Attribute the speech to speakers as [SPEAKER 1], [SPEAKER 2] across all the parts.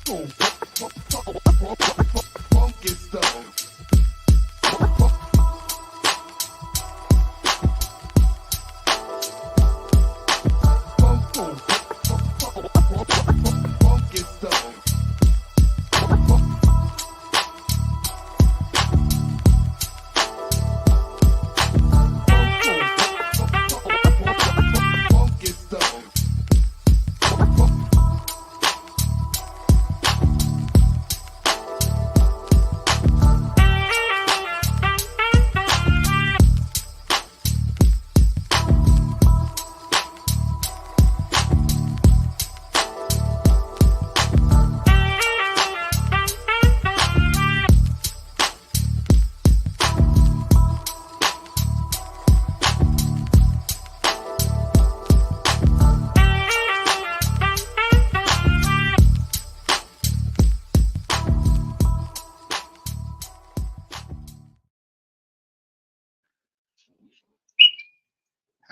[SPEAKER 1] Funky stuff. Funky stuff. Funky stuff.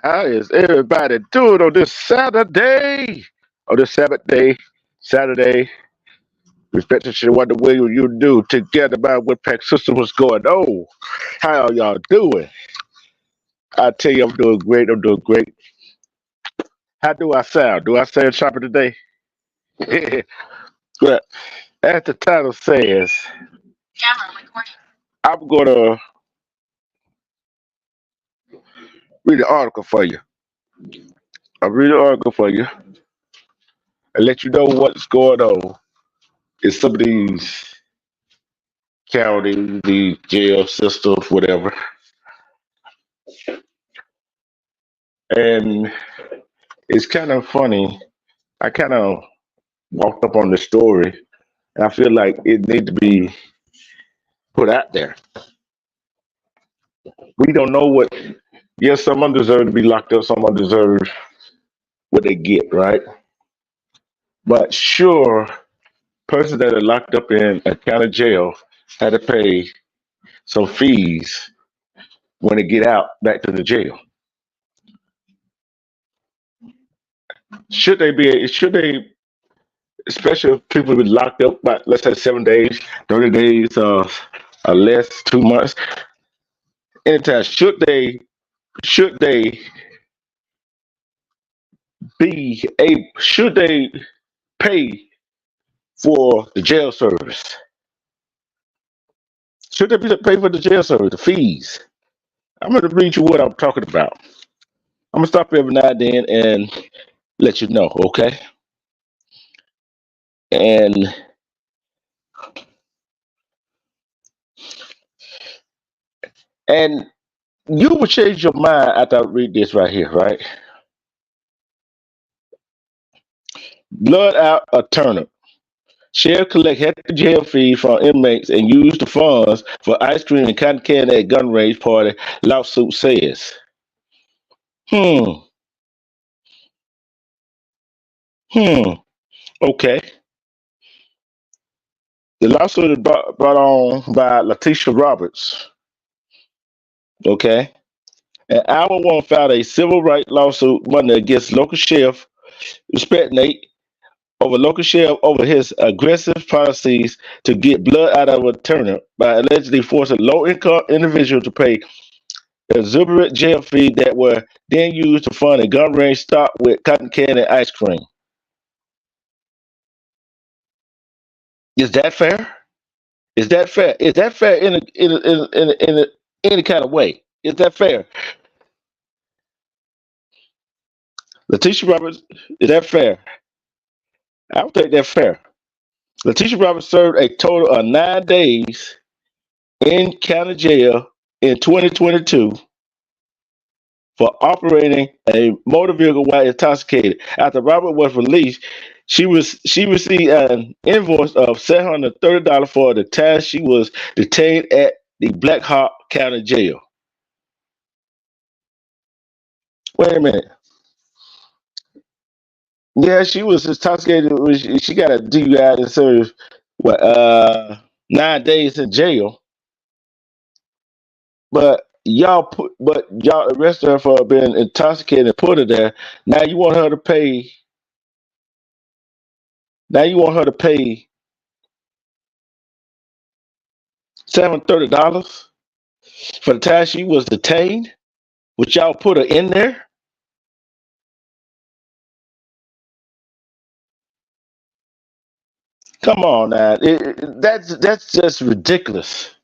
[SPEAKER 2] How is everybody doing on this Saturday? On this Sabbath day, Saturday, respect to what the way you do together by what pack system was going on. How y'all doing? I tell you, I'm doing great. I'm doing great. How do I sound? Do I sound sharper today? Well, as the title says, I'm gonna read an article for you. I'll read an article for you and let you know what's going on in some of these counties, the jail systems, whatever. And it's kind of funny. I kind of walked up on the story, and I feel like it needs to be put out there. We don't know what. Yes, someone deserves to be locked up. Someone deserves what they get, right? But sure, person that are locked up in a county jail had to pay some fees when they get out back to the jail. Should they be? Should they? Especially if people be locked up by let's say 7 days, 30 days, or less, 2 months. Anytime should they be a should they pay for the jail service? Should they be pay for the jail service, the fees? I'm gonna read you what I'm talking about. I'm gonna stop every now and then and let you know, okay? And and you will change your mind after I read this right here, right? Blood out a turnip. Sheriff collect hefty jail fees from inmates and use the funds for ice cream and cotton candy at gun range party, lawsuit says. Hmm, hmm, okay. The lawsuit is brought on by Letitia Roberts, okay? And Iowa one filed a civil rights lawsuit Monday against local sheriff Nate over local sheriff over his aggressive policies to get blood out of a turnip by allegedly forcing low-income individuals to pay exorbitant jail fees that were then used to fund a gun range stop with cotton candy and ice cream. Is that fair? Is that fair? Is that fair in any kind of way? Is that fair? Letitia Roberts, is that fair? I don't think that's fair. Letitia Roberts served a total of 9 days in county jail in 2022 for operating a motor vehicle while intoxicated. After Robert was released, she received an invoice of $730 for the time she was detained at the Black Hawk County Jail. Wait a minute. Yeah, she was intoxicated. She got a DUI and served what 9 days in jail. But y'all arrested her for being intoxicated and put her there. Now you want her to pay. Now you want her to pay $730 for the time she was detained? Would y'all put her in there? Come on now. That's just ridiculous.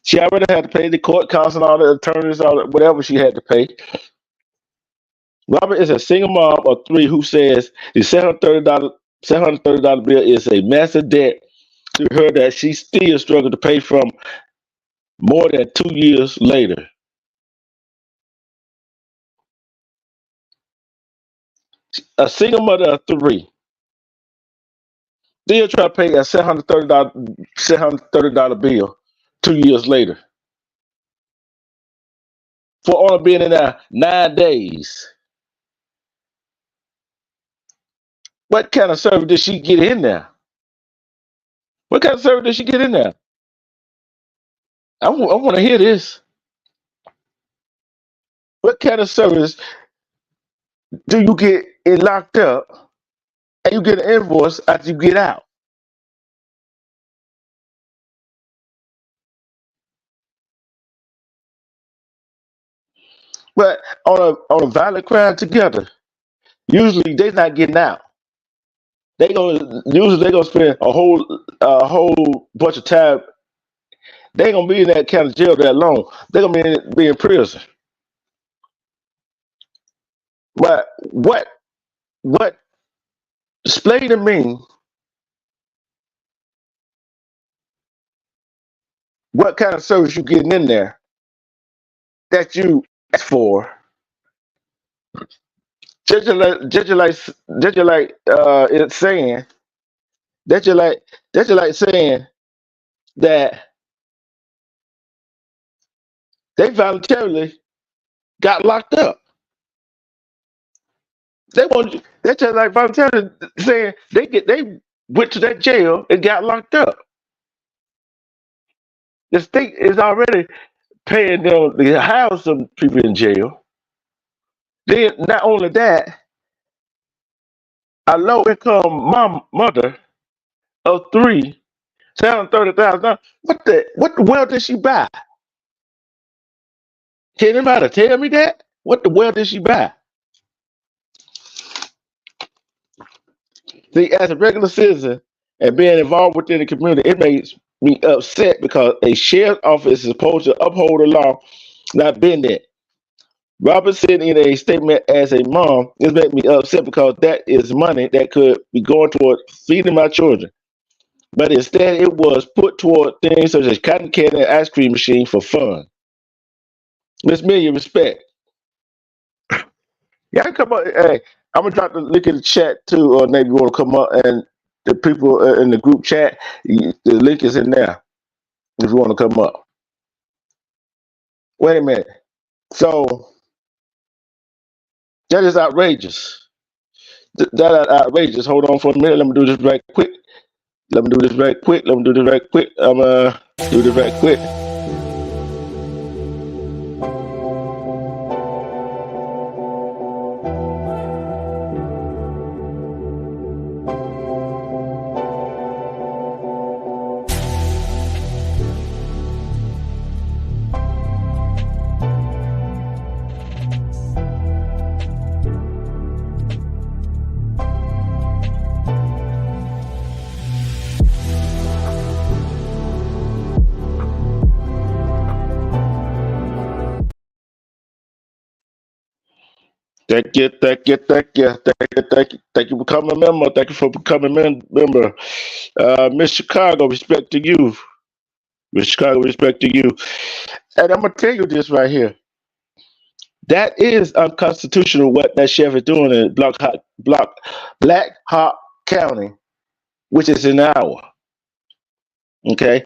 [SPEAKER 2] She already had to pay the court costs and all the attorneys, all the, whatever she had to pay. Robert is a single mom of three who says the $730 bill is a massive debt to her that she still struggles to pay from more than 2 years later. A single mother of three still try to pay a $730 bill 2 years later for only being in there 9 days. What kind of service did she get in there? What kind of service did she get in there? I want to hear this. What kind of service do you get it locked up and you get an invoice after you get out? But on a violent crime together, usually they not getting out. They gonna spend a whole bunch of time. They ain't gonna be in that kind of jail that long. They gonna be in prison. But what explain to me what kind of service you getting in there that you ask for? Just like it's saying that you like saying that they voluntarily got locked up. They just like voluntarily saying they went to that jail and got locked up. The state is already paying them to house some people in jail. Then not only that, a low income mother of three, $730,000. What the world did she buy? Can anybody tell me that? What the world did she buy? See, as a regular citizen and being involved within the community, it makes me upset because a sheriff's office is supposed to uphold the law, not bend it. Robert said in a statement, as a mom, this makes me upset because that is money that could be going toward feeding my children. But instead, it was put toward things such as cotton candy and ice cream machine for fun. Miss Million, respect. Y'all come up. Hey, I'm gonna drop the link in the chat too, or maybe you want to come up and the people in the group chat. The link is in there if you want to come up. Wait a minute. So that is outrageous. That is outrageous. Hold on for a minute. Let me do this right quick. Let me do this right quick. Let me do this right quick. I'm do this right quick. Thank you for becoming a member. Thank you for becoming a member. Miss Chicago, respect to you. Miss Chicago, respect to you. And I'm gonna tell you this right here. That is unconstitutional what that sheriff is doing in Black Hawk County, which is in Iowa. Okay.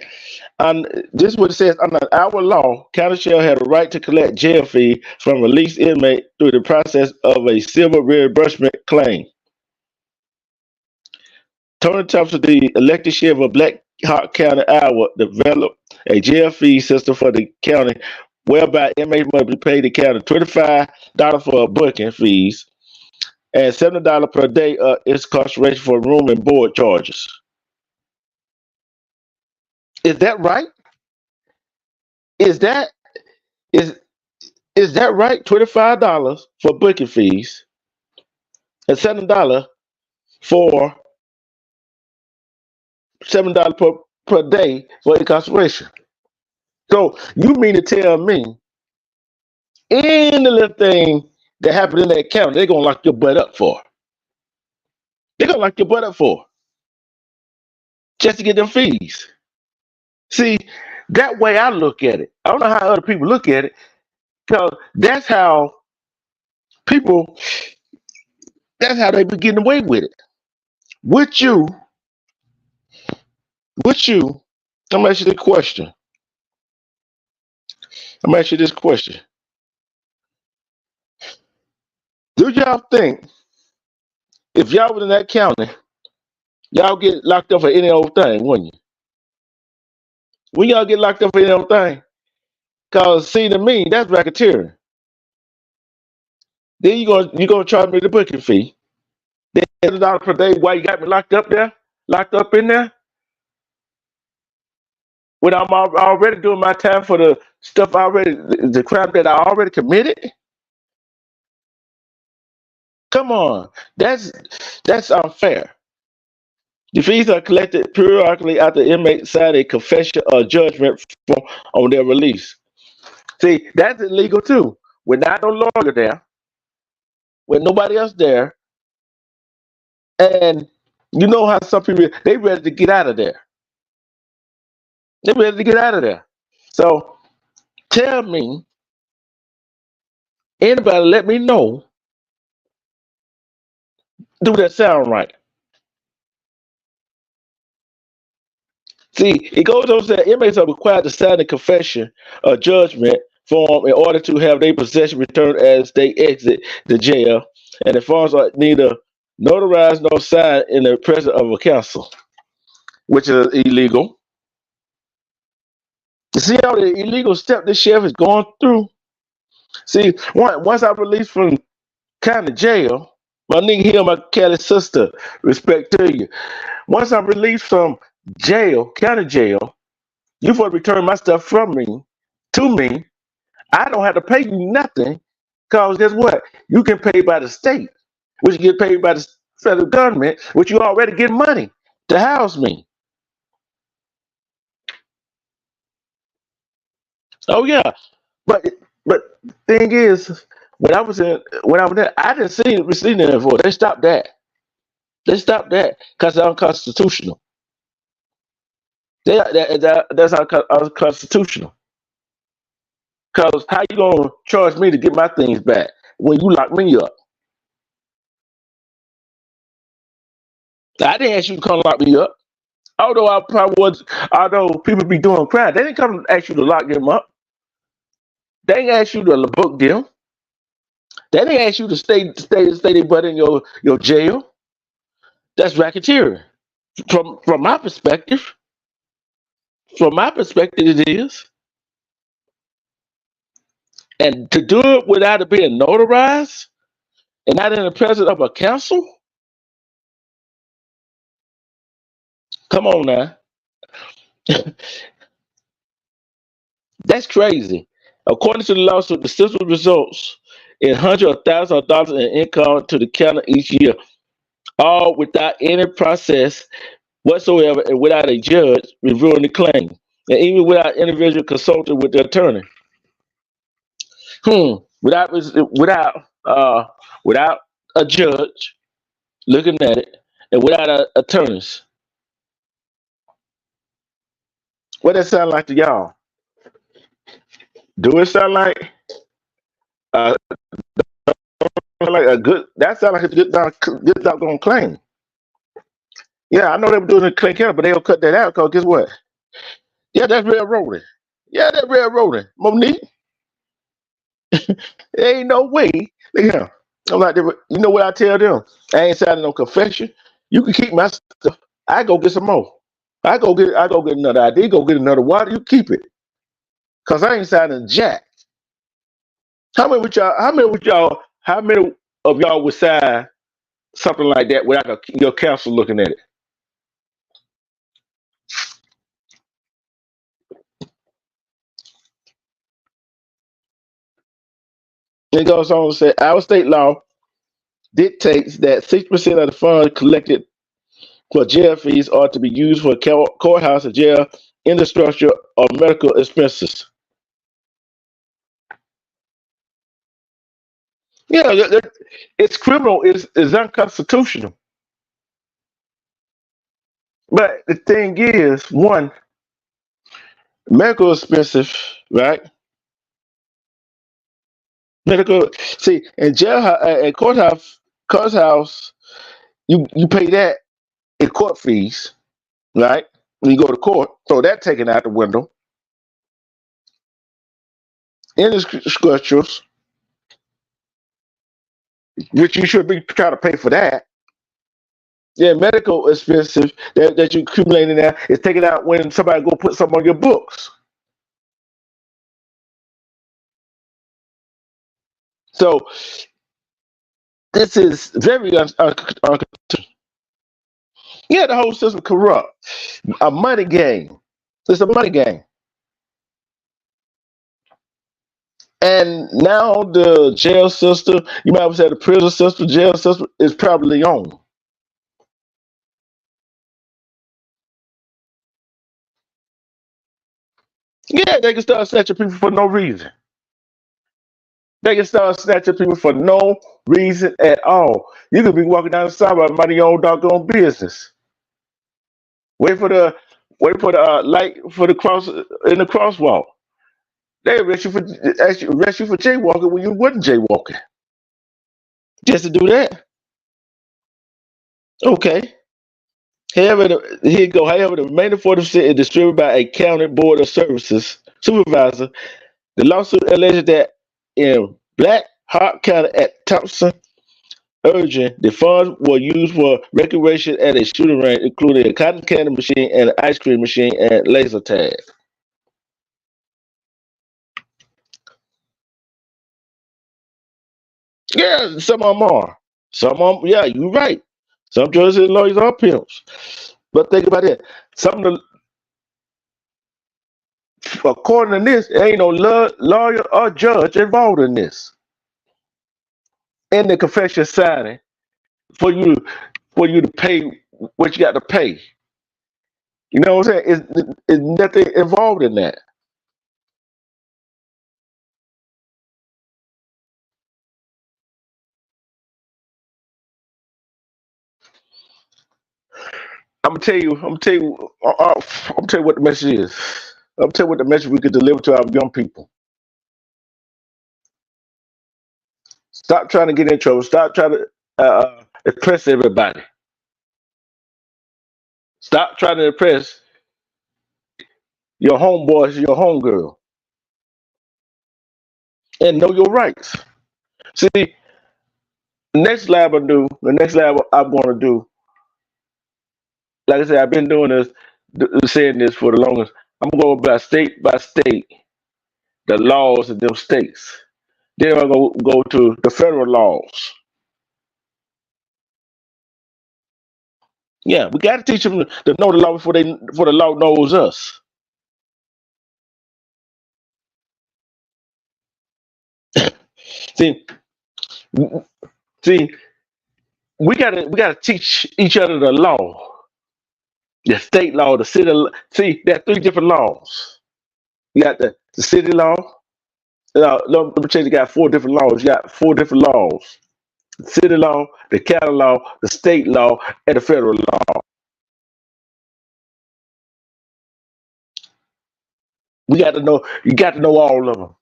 [SPEAKER 2] And this is what it says under our law, county sheriff had a right to collect jail fee from released inmate through the process of a civil reimbursement claim. Tony Thompson, the elected sheriff of Black Hawk County, Iowa, developed a jail fee system for the county whereby inmates must be paid the county $25 for booking fees and $70 per day of incarceration for room and board charges. Is that right? Is that is is that right? $25 for booking fees and for $7 per day for incarceration. So you mean to tell me any little thing that happened in that county, they're gonna lock your butt up for? They're gonna lock your butt up for just to get them fees. See, that way I look at it. I don't know how other people look at it, because people that's how they be getting away with it. With you, with you, I'm gonna ask you this question. I'm gonna ask you this question. Do y'all think if y'all was in that county, y'all get locked up for any old thing, wouldn't you? When y'all get locked up for any old thing? Cause see to me, that's racketeering. Then you gonna charge me the booking fee. Then $100 per day while you got me locked up in there, when I'm already doing my time for the stuff the crime that I already committed. Come on, that's unfair. The fees are collected periodically after inmates sign a confession or judgment form on their release. See, that's illegal too. Without no lawyer there, with nobody else there, and you know how some people they ready to get out of there. They ready to get out of there. So tell me, anybody, let me know. Do that sound right? See, it goes on to say inmates are required to sign a confession or judgment form in order to have their possession returned as they exit the jail, and the forms are neither notarized nor signed in the presence of a counsel, which is illegal. You see all the illegal step this sheriff is going through? See, once I released from county jail, my nigga here, my Cali sister, respect to you. Once I'm released from jail, county jail, you supposed to return my stuff from me to me. I don't have to pay you nothing, because guess what? You get paid by the state, which you get paid by the federal government, which you already get money to house me. Oh yeah, but thing is, when I was there, I didn't see receive any before. They stopped that. They stopped that because it's unconstitutional. That's unconstitutional. Because how you gonna charge me to get my things back when you lock me up? I didn't ask you to come lock me up. Although I probably was, although people be doing crime, they didn't come ask you to lock them up. They didn't ask you to book them. They didn't ask you to stay their butt in your jail. That's racketeering. From my perspective, it is. And to do it without it being notarized and not in the presence of a counsel, come on now, that's crazy. According to the lawsuit, the system results in hundreds of thousands of dollars in income to the county each year, all without any process whatsoever and without a judge reviewing the claim, and even without individual consulting with the attorney. Without uh without a judge looking at it, and without attorneys. What that sound like to y'all? Do it sound uh like a good? That sound like a good doggone claim. Yeah, I know they were doing a clean county, but they'll cut that out because guess what? Yeah, that's railroading. Yeah, that's railroading. Monique, there ain't no way. Look at him. I'm like, you know what I tell them? I ain't signing no confession. You can keep my stuff. I go get some more. I go get another ID. Go get another water. You keep it, cause I ain't signing jack. How many with y'all? How many with y'all? How many of y'all would sign something like that without your counsel looking at it? It goes on to say our state law dictates that 6% of the funds collected for jail fees are to be used for courthouse or jail infrastructure or medical expenses. Yeah, it's criminal. It's unconstitutional. But the thing is, one, medical expensive, right? Medical. See, in jailhouse, at courthouse, you pay that in court fees, right? When you go to court, so that taken out the window. In the structures, which you should be trying to pay for that. Yeah, medical expenses that you accumulate in there is taken out when somebody go put something on your books. So this is very yeah, the whole system corrupt. A money game. It's a money game. And now the jail system, you might say the prison system, jail system is probably on. Yeah, they can start snatching people for no reason. They can start snatching people for no reason at all. You could be walking down the sidewalk, minding your own doggone business. Wait for the light for the cross in the crosswalk. They arrest you for jaywalking when you wasn't jaywalking. Just to do that. Okay. Here you go. However, the remaining 40% is distributed by a county board of services supervisor. The lawsuit alleges that in Black Hawk County at Thompson, Urgent, the funds were used for recreation at a shooting range, including a cotton candy machine and an ice cream machine and laser tag. Yeah, some of them are. Some of them, yeah, you're right. Some judges and lawyers are pimps. But think about it. Some of according to this, there ain't no lawyer or judge involved in this. In the confession signing for you to pay what you got to pay. You know what I'm saying? It's nothing involved in that. I'm gonna tell you what the message is. I'm gonna tell you what the message we could deliver to our young people. Stop trying to get in trouble. Stop trying to impress everybody. Stop trying to impress your homeboys, your homegirl, and know your rights. See, the next lab I'm going to do, like I said, I've been doing this, saying this for the longest. I'm going by state, the laws in them states. Then I'm going to go to the federal laws. Yeah, we got to teach them to know the law before the law knows us. See, see, we gotta teach each other the law, the state law, the city. See, there are three different laws. You got the city law. No, let me tell you, you got four different laws. You got four different laws: the city law, the county law, the state law, and the federal law. We got to know. You got to know all of them.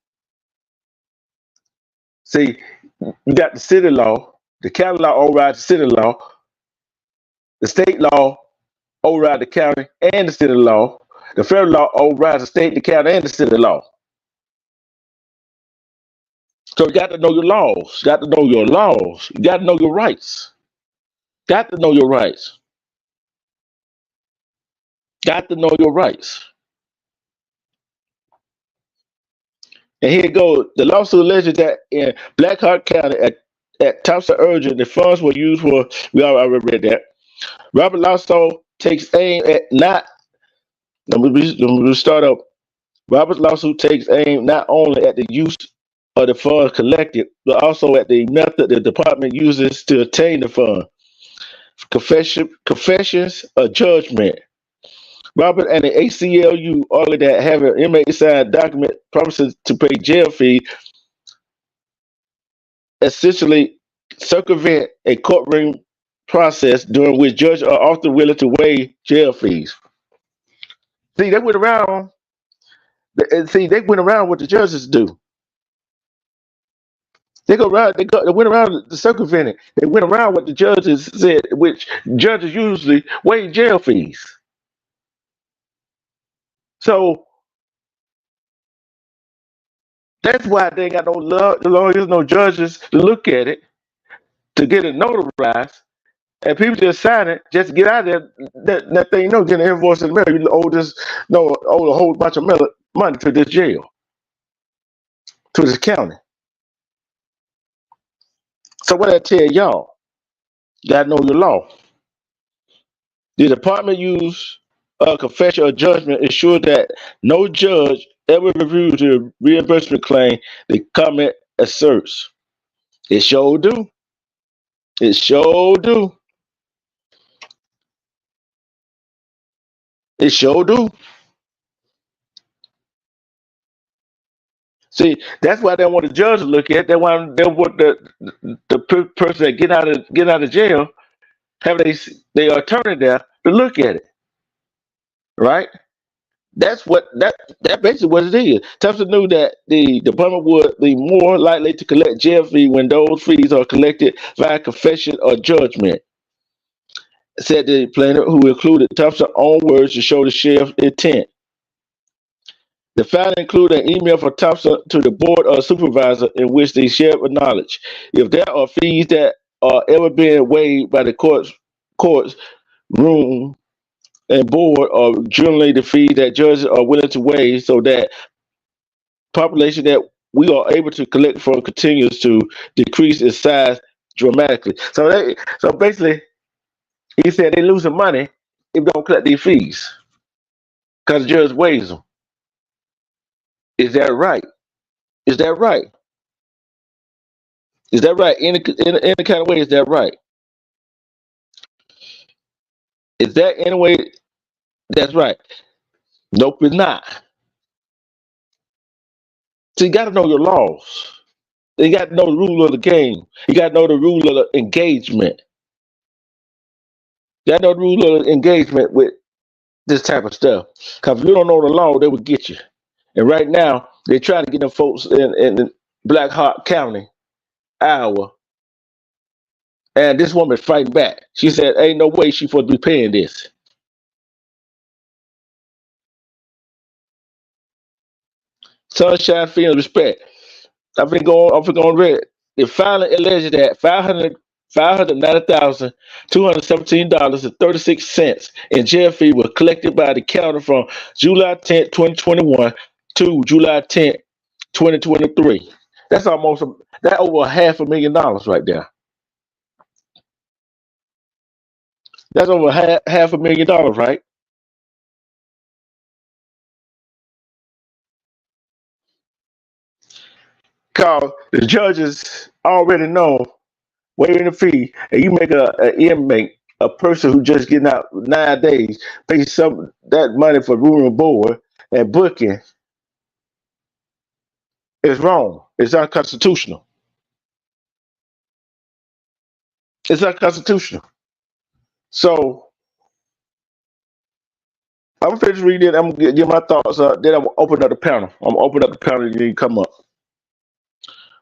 [SPEAKER 2] See, you got the city law, the county law overrides the city law, the state law override the county and the city law, the federal law overrides the state, the county, and the city law. So you got to know your laws. You got to know your laws. You got to know your rights. Got to know your rights. Got to know your rights. And here it goes. The lawsuit alleges that in Black Hawk County at Thompson Urgent, the funds were used for, we already read that. Robert Lasso takes aim at not, let me start up. Robert's lawsuit takes aim not only at the use of the funds collected, but also at the method the department uses to obtain the fund. Confessions of judgment. Robert and the ACLU argued that having an inmate sign a document promises to pay jail fee essentially circumvent a courtroom process during which judges are often willing to waive jail fees. See, they went around. They went around what the judges do. They go around. They went around the circumventing. They went around what the judges said, which judges usually waive jail fees. So that's why they ain't got no lawyers, no judges to look at it to get it notarized, and people just sign it just to get out of there. That thing, get an invoice in the mail. You owe a whole bunch of money to this jail, to this county. So what I tell y'all, you gotta know your law. The department use a confession or judgment ensure that no judge ever reviews the reimbursement claim the comment asserts. It sure do. It sure do. It sure do. See, that's why they want the judge to look at it. That's why they want the person that get out of jail have they attorney there to look at it, right? That basically what it is. Thompson knew that the department would be more likely to collect jail fee when those fees are collected via confession or judgment, said the plaintiff, who included Thompson's own words to show the sheriff's intent. The filing included an email from Thompson to the board of supervisors in which the sheriff acknowledged if there are fees that are ever being waived by the court's room and board are generally the fees that judges are willing to waive so that population that we are able to collect from continues to decrease in size dramatically. So basically, he said they're losing money if they don't collect these fees because the judge waives them. Is that right? Is that right? Is that right? In any kind of way, is that right? Is that any way that's right? Nope, it's not. So you got to know your laws. You got to know the rule of the game. You got to know the rule of the engagement. You got to know the rule of the engagement with this type of stuff. Because if you don't know the law, they will get you. And right now, they're trying to get them folks in Black Hawk County, Iowa. And this woman's fighting back. She said, ain't no way she's supposed to be paying this. Sunshine, feeling respect. I've been going red. The filing alleged that $590,217.36 in jail fee was collected by the county from July 10th, 2021 to July 10th, 2023. That's almost that over $500,000 right there. That's over $500,000, right? Because the judges already know waiving the fee, and you make an inmate, a person who just getting out 9 days, pay some that money for room and board and booking is wrong. It's unconstitutional. It's unconstitutional. So I'm gonna finish reading it. I'm gonna give my thoughts. Then I'm gonna open up the panel. I'm gonna open up the panel and you can come up.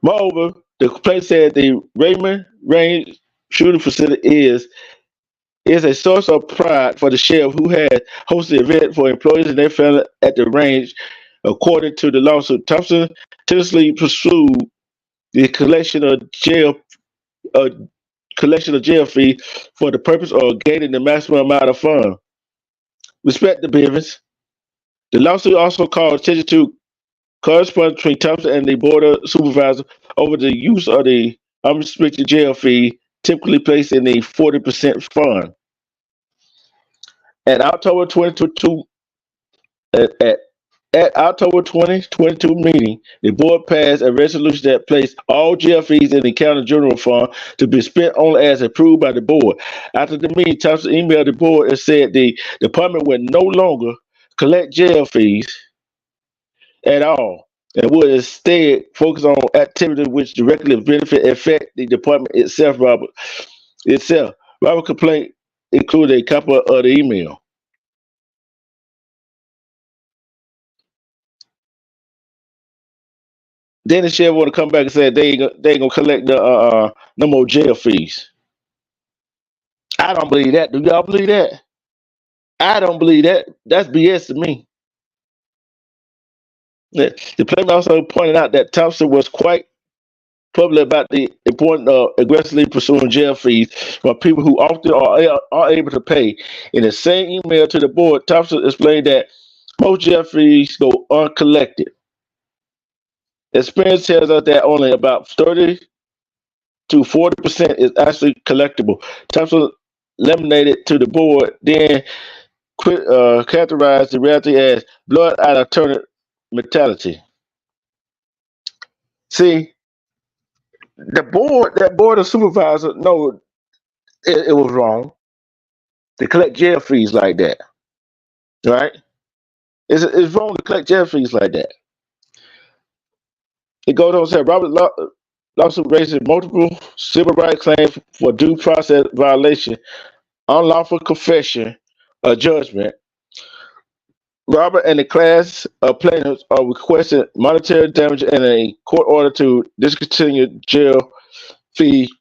[SPEAKER 2] Moreover, the complaint said the Raymond Range shooting facility is a source of pride for the sheriff who had hosted the event for employees and their family at the range. According to the lawsuit, Thompson tenaciously pursued the uh, collection of jail fee for the purpose of gaining the maximum amount of fund. Respect the Bivens. The lawsuit also called attention to correspondence between Thompson and the board of supervisors over the use of the unrestricted jail fee, typically placed in the 40% fund. In October 2022, at At October 2022 meeting, the board passed a resolution that placed all jail fees in the county general fund to be spent only as approved by the board. After the meeting, Thompson emailed the board and said the department would no longer collect jail fees at all and would instead focus on activities which directly benefit and affect the department itself. Robert complaint included a copy of the email. Then the sheriff want to come back and say they ain't gonna collect the no more jail fees. I don't believe that. Do y'all believe that? I don't believe that. That's BS to me. The plaintiff also pointed out that Thompson was quite public about the importance of aggressively pursuing jail fees from people who often are able to pay. In the same email to the board, Thompson explained that most jail fees go uncollected. Experience tells us that only about 30 to 40% is actually collectible. Thompson eliminated to the board, then characterized the reality as blood out of turnip mentality. See, that board of supervisors, no, it was wrong to collect jail fees like that, right? It's wrong to collect jail fees like that. It goes on to say lawsuit raises multiple civil rights claims for due process violation, unlawful confession, or judgment. Robert and the class of plaintiffs are requesting monetary damage and a court order to discontinue jail fee.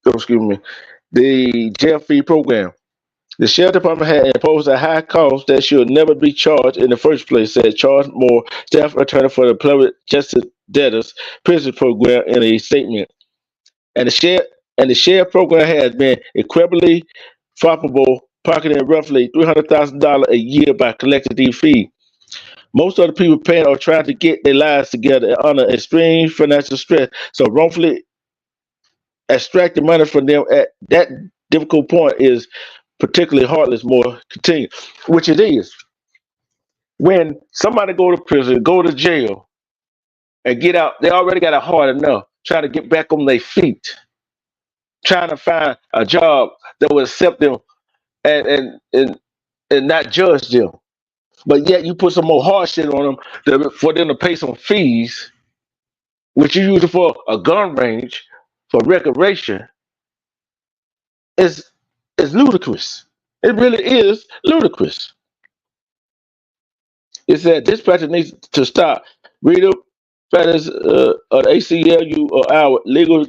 [SPEAKER 2] Excuse me, the jail fee program. The sheriff department had imposed a high cost that should never be charged in the first place, said Charles Moore, staff attorney for the Public Justice Debtors Prison Program, in a statement. And the sheriff program has been incredibly profitable, pocketing roughly $300,000 a year by collecting these fees. Most of the people paying are trying to get their lives together under extreme financial stress. So wrongfully extracting money from them at that difficult point is particularly heartless. More continue, which it is. When somebody go to prison, go to jail, and get out, they already got it hard enough trying to get back on their feet, trying to find a job that will accept them and not judge them. But yet you put some more hardship on them for them to pay some fees, which you use it for a gun range, for recreation. Is ludicrous. It really is ludicrous. It said this practice needs to stop. Rita Pettis of the ACLU or our legal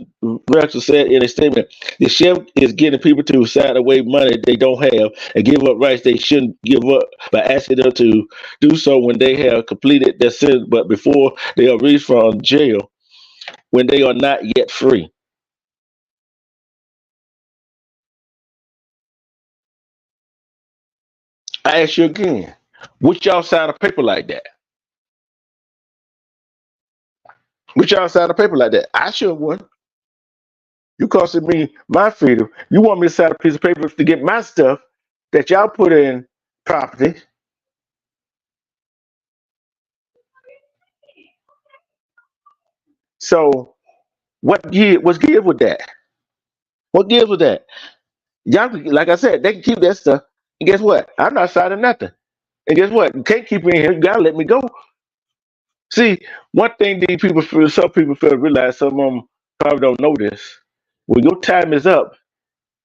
[SPEAKER 2] director said in a statement, the sheriff is getting people to sign away money they don't have and give up rights they shouldn't give up by asking them to do so when they have completed their sentence, but before they are released from jail, when they are not yet free. I ask you again, would y'all sign a paper like that? Would y'all sign a paper like that? I sure would. You costing me my freedom. You want me to sign a piece of paper to get my stuff that y'all put in property. So what's good with that? What gives with that? Y'all, like I said, they can keep that stuff. And guess what? I'm not signing nothing. And guess what? You can't keep me in here. You gotta let me go. See, one thing these people feel, some people fail to realize, some of them probably don't know this. When your time is up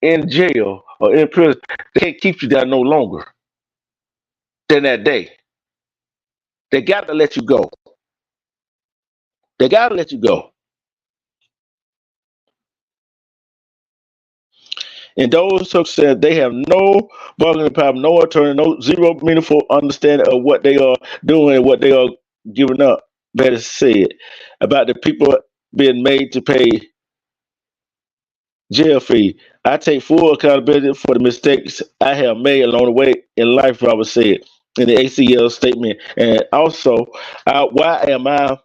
[SPEAKER 2] in jail or in prison, they can't keep you there no longer than that day. They gotta let you go. They gotta let you go. And those who said they have no bargaining power, no attorney, no zero meaningful understanding of what they are doing and what they are giving up. Better said about the people being made to pay jail fee. I take full accountability for the mistakes I have made along the way in life, Robert said in the ACL statement. And also, why am I?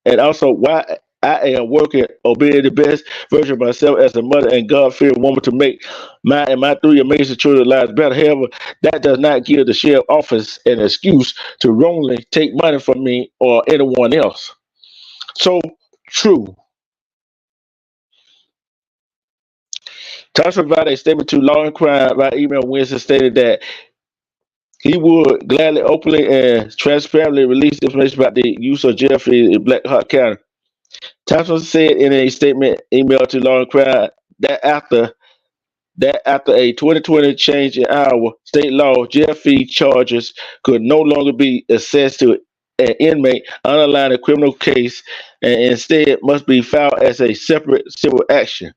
[SPEAKER 2] And also, why I am working on being the best version of myself as a mother and God-fearing woman to make my three amazing children's lives better. However, that does not give the sheriff office an excuse to wrongly take money from me or anyone else. So true. Thompson provided a statement to Law and Crime by email Wednesday stated that he would gladly, openly, and transparently release information about the use of jail fees in Black Hawk County. Thompson said in a statement emailed to Law and Crime that after a 2020 change in our state law, jail fee charges could no longer be assessed to an inmate underlying a criminal case and instead must be filed as a separate civil action.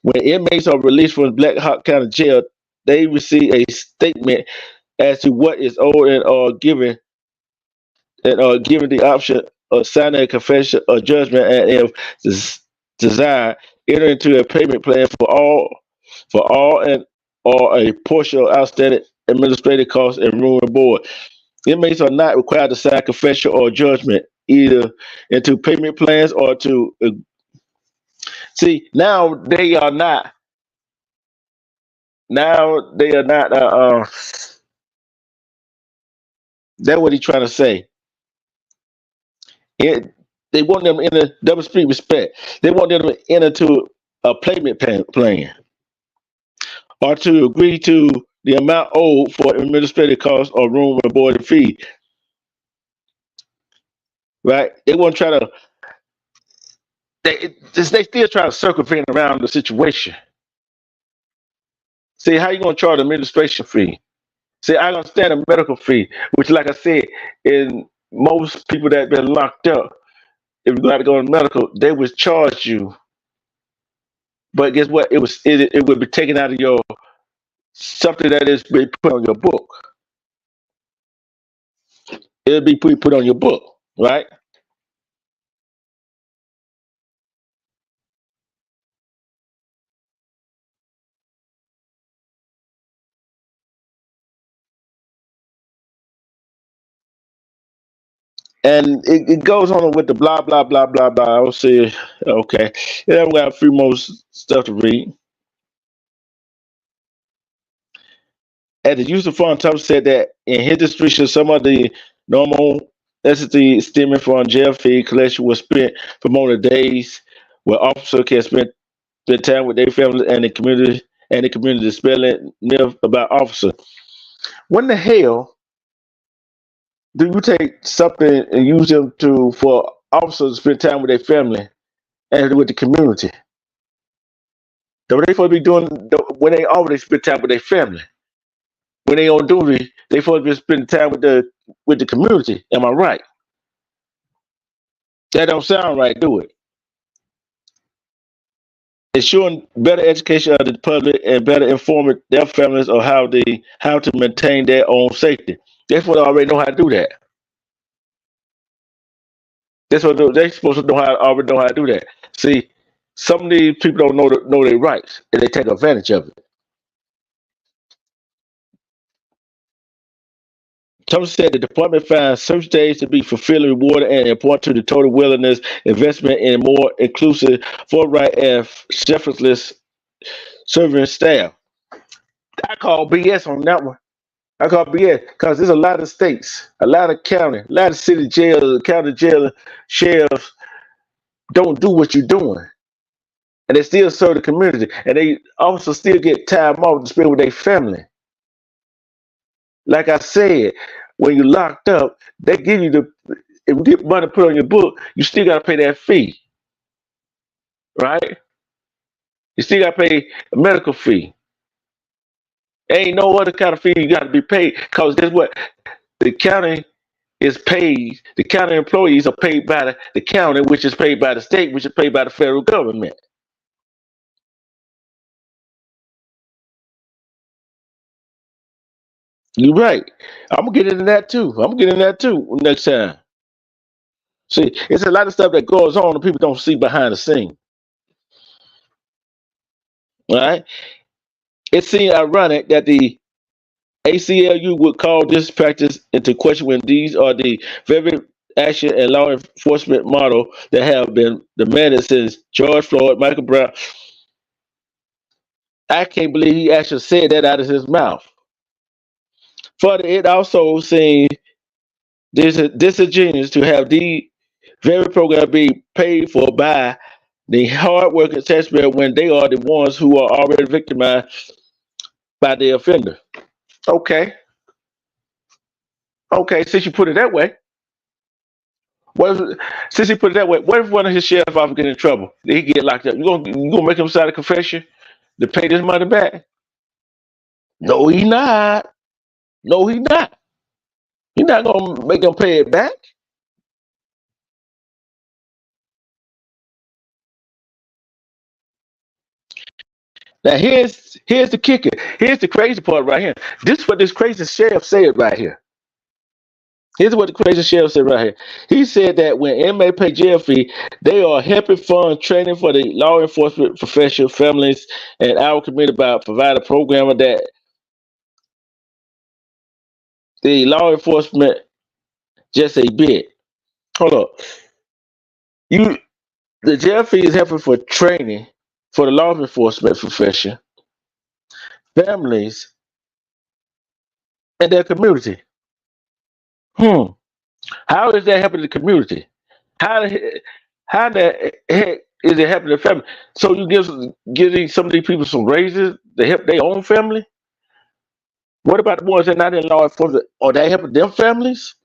[SPEAKER 2] When inmates are released from Black Hawk County Jail, they receive a statement as to what is owed and are given the option of signing a confession or judgment and if desired, enter into a payment plan for all and or a portion of outstanding administrative costs and room and board. Inmates are not required to sign confession or judgment either into payment plans or to see now they are not now they are not that's what he's trying to say. It, they want them in a double speak respect. They want them to enter into a payment plan or to agree to the amount owed for administrative costs or room and board and fee. Right? They want to try to they still try to circumvent around the situation. See how you gonna charge administration fee? See, I understand a medical fee, which like I said, in most people that been locked up, if you got to go to medical, they would charge you. But guess what? It would be taken out of your something that is be put on your book. It'll be put on your book, right? And it goes on with the blah blah blah blah blah. I'll say, okay. Yeah, we got a few more stuff to read. At the use of fund, Thompson said that in his district, some of the normal necessity stemming from jail fee collection was spent promoting days where officers can spend time with their families and the community spelling myth about officer. When the hell do you take something and use them to for officers to spend time with their family and with the community? What they supposed to be doing when they already spend time with their family? When they on duty, they supposed to be spending time with the community. Am I right? That don't sound right, do it? Ensuring better education of the public and better informing their families of how to maintain their own safety. That's what I already know how to do that. That's what they supposed to already know how to do that. See, some of these people don't know their rights and they take advantage of it. Thompson said the department finds search days to be fulfilling, rewarding, and important to the total willingness investment in a more inclusive, forthright, and selfless serving staff. I call BS on that one. I call BS because there's a lot of states, a lot of county, a lot of city jails, county jail sheriffs don't do what you're doing. And they still serve the community. And they also still get time off to spend with their family. Like I said, when you're locked up, they give you if you get money put on your book, you still gotta pay that fee, right? You still gotta pay a medical fee. Ain't no other kind of fee you gotta be paid. Cause guess what? The county is paid, the county employees are paid by the county, which is paid by the state, which is paid by the federal government. You're right. I'm gonna get into that too. I'm gonna get into that too next time. See, it's a lot of stuff that goes on that people don't see behind the scene. All right. It seems ironic that the ACLU would call this practice into question when these are the very action and law enforcement model that have been demanded since George Floyd, Michael Brown. I can't believe he actually said that out of his mouth. Further, it also seems disingenuous to have the very program be paid for by the hardworking taxpayer when they are the ones who are already victimized by the offender. Okay, okay. Since you put it that way, since he put it that way, what if one of his sheriff officers get in trouble? He get locked up. You gonna make him sign a confession to pay this money back? No, he not. No, he not. He not gonna make him pay it back. Now here's the kicker. Here's the crazy part right here. This is what this crazy sheriff said right here. Here's what the crazy sheriff said right here. He said that when inmates pay jail fee, they are helping fund training for the law enforcement professional, families, and our community by providing a program that the law enforcement just a bit. Hold up. You the jail fee is helping for training for the law enforcement profession, families, and their community. Hmm. How is that helping the community? How how the heck is it helping the family? So you giving some of these people some raises to help their own family? What about the ones that are not in law enforcement? Are they helping them families?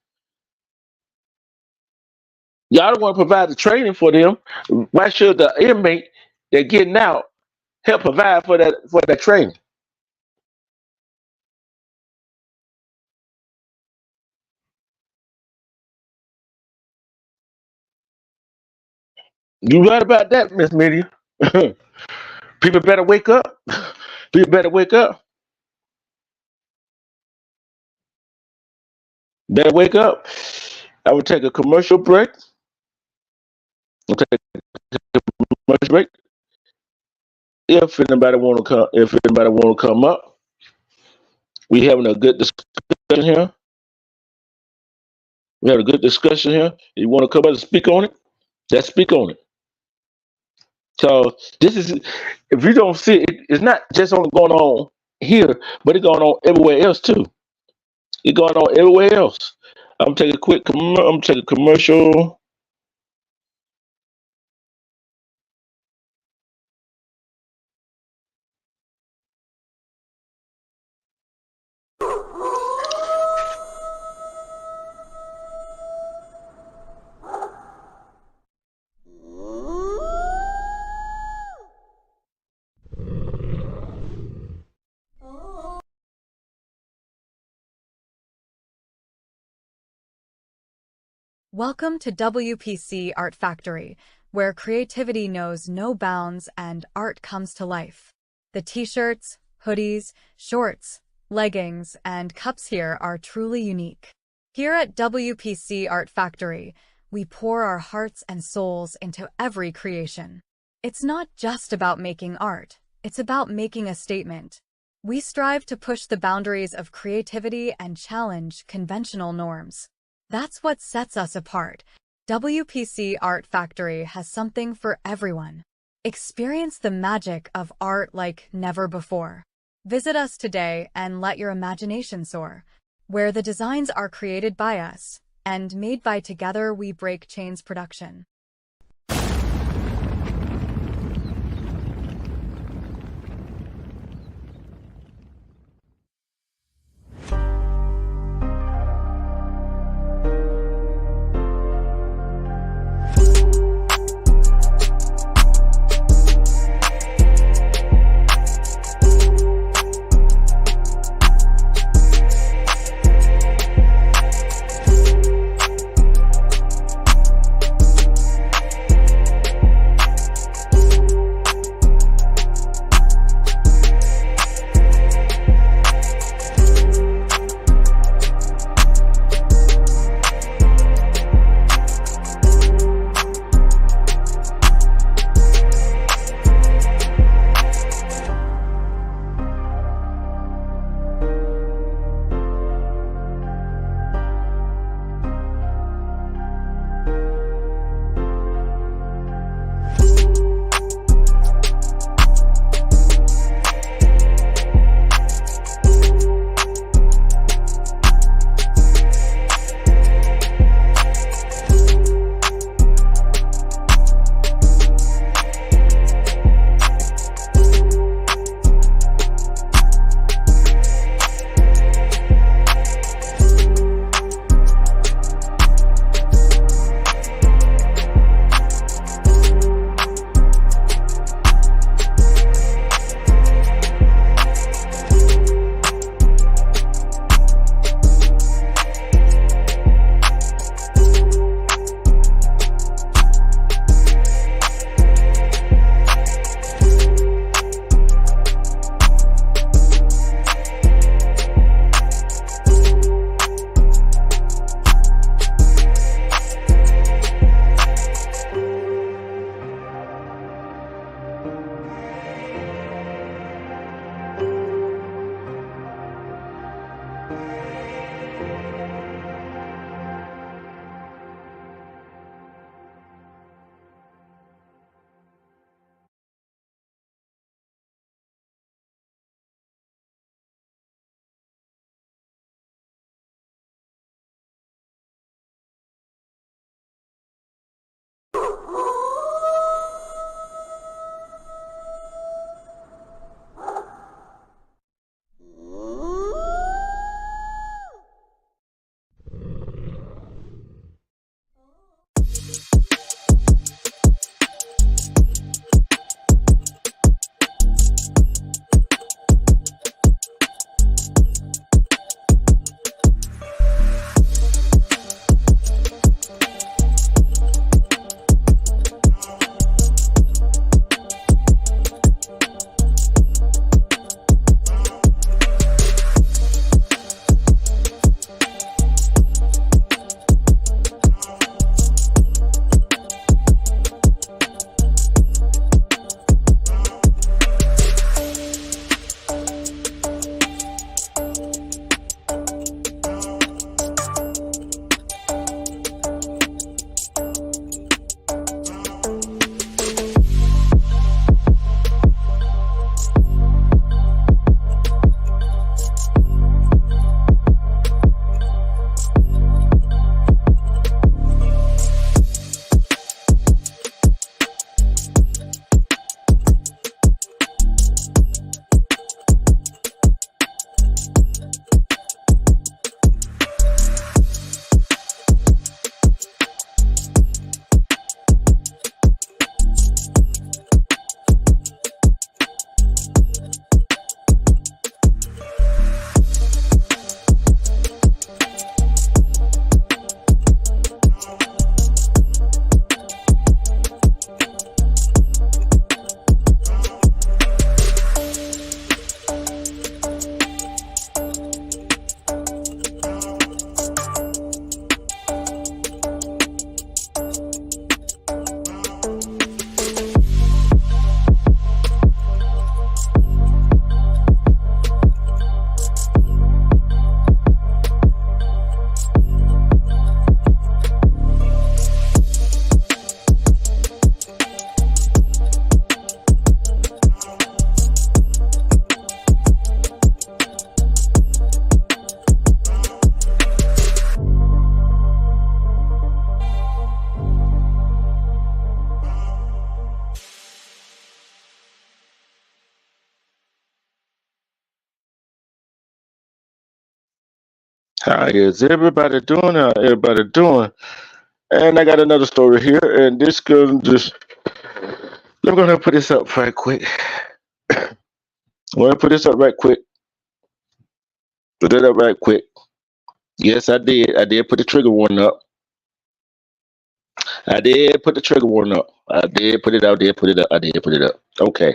[SPEAKER 2] Y'all don't want to provide the training for them. Why should the inmate that getting out help provide for that training? You right about that, Miss Media. People better wake up. People better wake up. Better wake up. I will take a commercial break. I'll take a commercial break. If anybody want to come up, we having a good discussion here. We had a good discussion here. You want to come up and speak on it? Let's speak on it. So this is, if you don't see it, it's not just only going on here, but it's going on everywhere else too. It's going on everywhere else. I'm taking a I'm taking a commercial.
[SPEAKER 3] Welcome to WPC Art Factory, where creativity knows no bounds and art comes to life. The t-shirts, hoodies, shorts, leggings, and cups here are truly unique. Here at WPC Art Factory, we pour our hearts and souls into every creation. It's not just about making art, it's about making a statement. We strive to push the boundaries of creativity and challenge conventional norms. That's what sets us apart. WPC Art Factory has something for everyone. Experience the magic of art like never before. Visit us today and let your imagination soar, where the designs are created by us and made by Together We Break Chains Production.
[SPEAKER 2] How is everybody doing? How everybody doing? And I got another story here, and this girl just let me go ahead and put this up right quick. I'm gonna put this up right quick. Put it up right quick. Yes, I did. I did put the trigger warning up. I did put the trigger warning up. I did put it out. Did put it up. I did put it up. Okay.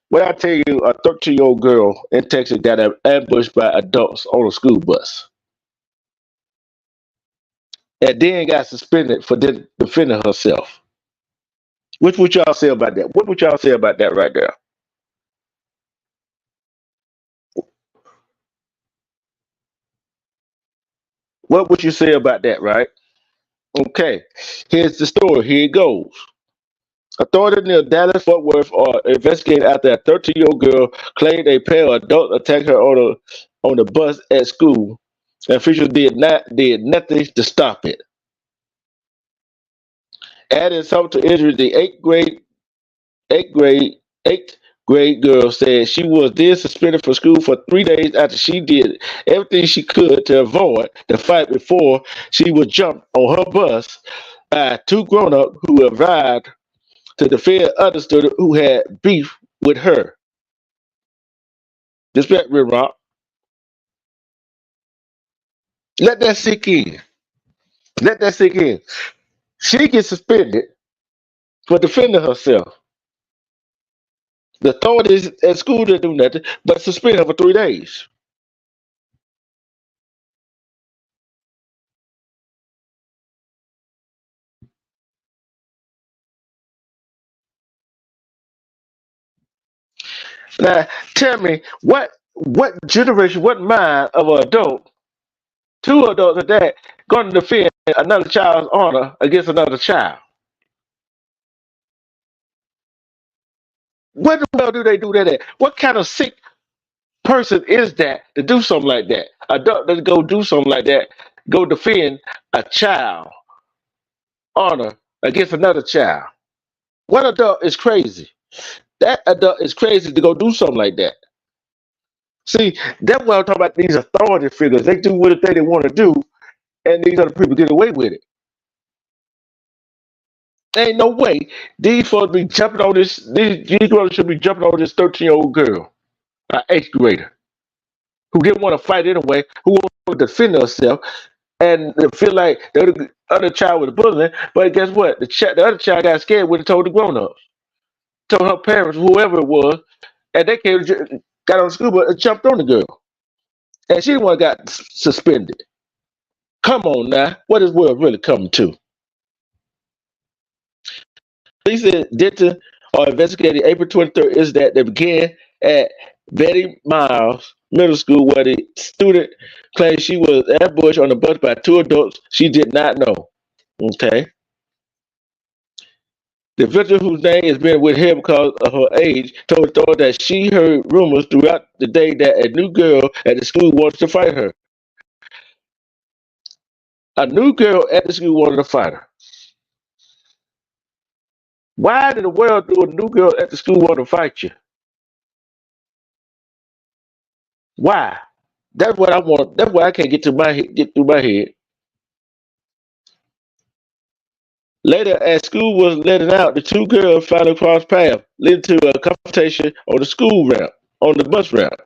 [SPEAKER 2] Well, I tell you, a 13-year-old girl in Texas got ambushed by adults on a school bus, and then got suspended for defending herself. What would y'all say about that? What would y'all say about that right there? What would you say about that, right? Okay, here's the story. Here it goes. Authorities near Dallas Fort Worth are investigating after a 13-year-old girl claimed a pair of adults attacked her on the bus at school, and officials did nothing to stop it. Adding something to injury, the eighth grade eighth grade girl said she was then suspended from school for 3 days after she did everything she could to avoid the fight before she was jumped on her bus by two grown-ups who arrived to defend other students who had beef with her. Respect me, Rob. Let that sink in. Let that sink in. She gets suspended for defending herself. The authorities at school didn't do nothing but suspend her for 3 days. Now, tell me, what generation, what mind of an adult, two adults at that, going to defend another child's honor against another child? Where the hell do they do that at? What kind of sick person is that to do something like that? Adult that go do something like that, go defend a child honor against another child. What adult is crazy? That adult is crazy to go do something like that. See, that's what I'm talking about. These authority figures, they do what they want to do, and these other people get away with it. Ain't no way these folks be jumping on this. These girls should be jumping on this 13-year-old girl, an eighth grader, who didn't want to fight anyway, who wanted to defend herself, and feel like the other child was bullying. But guess what? The other child got scared when it told the grown-ups, told her parents, whoever it was, and they came, got on the school bus and jumped on the girl, and she the one got suspended. Come on now, what is world really coming to? Police said Denton are investigating April 23rd is that they began at Betty Miles Middle School where the student claimed she was ambushed on the bus by two adults she did not know. Okay. The victim, whose name is being withheld because of her age, told authorities that she heard rumors throughout the day that a new girl at the school wanted to fight her. A new girl at the school wanted to fight her. Why in the world do a new girl at the school want to fight you? Why? That's what I want. That's why I can't get through my head. Later, as school was letting out, the two girls finally crossed paths, leading to a confrontation on the school route, on the bus route.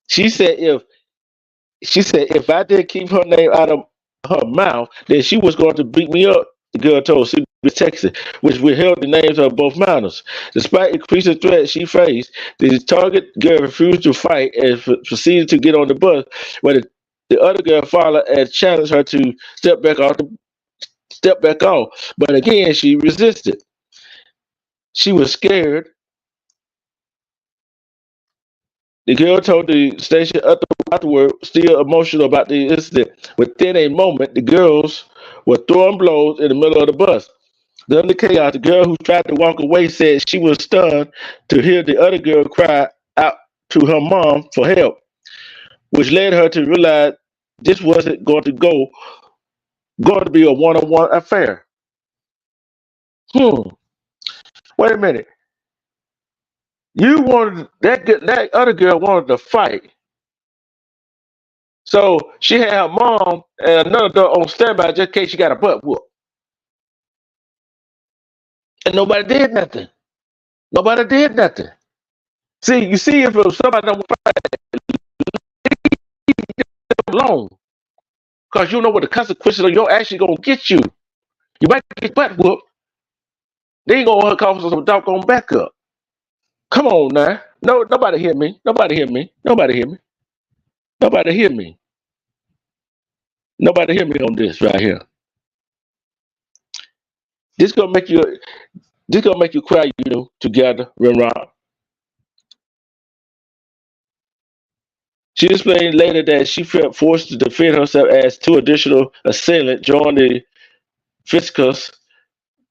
[SPEAKER 2] She said if if I didn't keep her name out of her mouth, then she was going to beat me up. The girl told CBS Texas, which withheld the names of both minors. Despite increasing threats she faced, the target girl refused to fight and proceeded to get on the bus, where the other girl followed and challenged her to step back off. But again, she resisted. She was scared. The girl told the station afterward, still emotional about the incident. Within a moment, the girls were throwing blows in the middle of the bus. During the chaos, the girl who tried to walk away said she was stunned to hear the other girl cry out to her mom for help. which led her to realize this wasn't going to be a one-on-one affair. Hmm. Wait a minute. You wanted that other girl wanted to fight, so she had her mom and another girl on standby just in case she got a butt whoop, and nobody did nothing. Nobody did nothing. See, you see, if somebody don't fight alone, because you know what the consequences of your action gonna get you. You might get butt whooped. They ain't gonna call for some doggone backup. Come on now. No, nobody hear me. Nobody hear me. Nobody hear me. Nobody hear me. Nobody hear me on this right here. This gonna make you. This gonna make you cry. You know, together, Ron. She explained later that she felt forced to defend herself as two additional assailants joined the fiscus,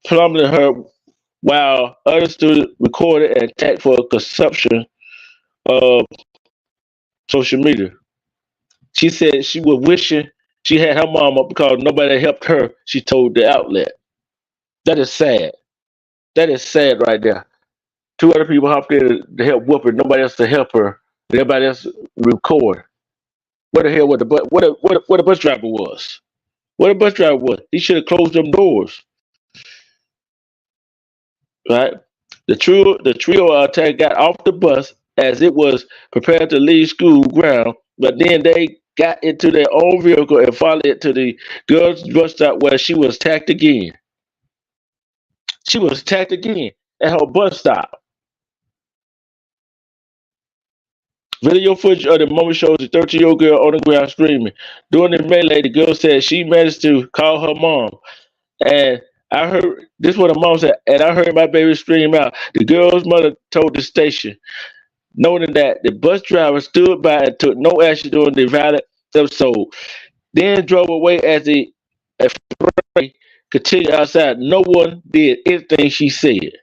[SPEAKER 2] plummeting her while other students recorded and attacked for consumption of social media. She said she was wishing she had her mom up because nobody helped her, she told the outlet. That is sad. That is sad right there. Two other people hopped in to help whoop her, nobody else to help her, everybody else record. What the hell what the bus driver was? What the bus driver was? He should have closed them doors. Right? The trio attack got off the bus as it was prepared to leave school ground, but then they got into their own vehicle and followed it to the girls' bus stop where she was attacked again. She was attacked again at her bus stop. Video footage of the moment shows the 13-year-old girl on the ground screaming. During the melee, the girl said she managed to call her mom. And I heard this is what her mom said, and I heard my baby scream out. The girl's mother told the station, noting that the bus driver stood by and took no action during the violent episode, then drove away as the fray continued outside. No one did anything she said.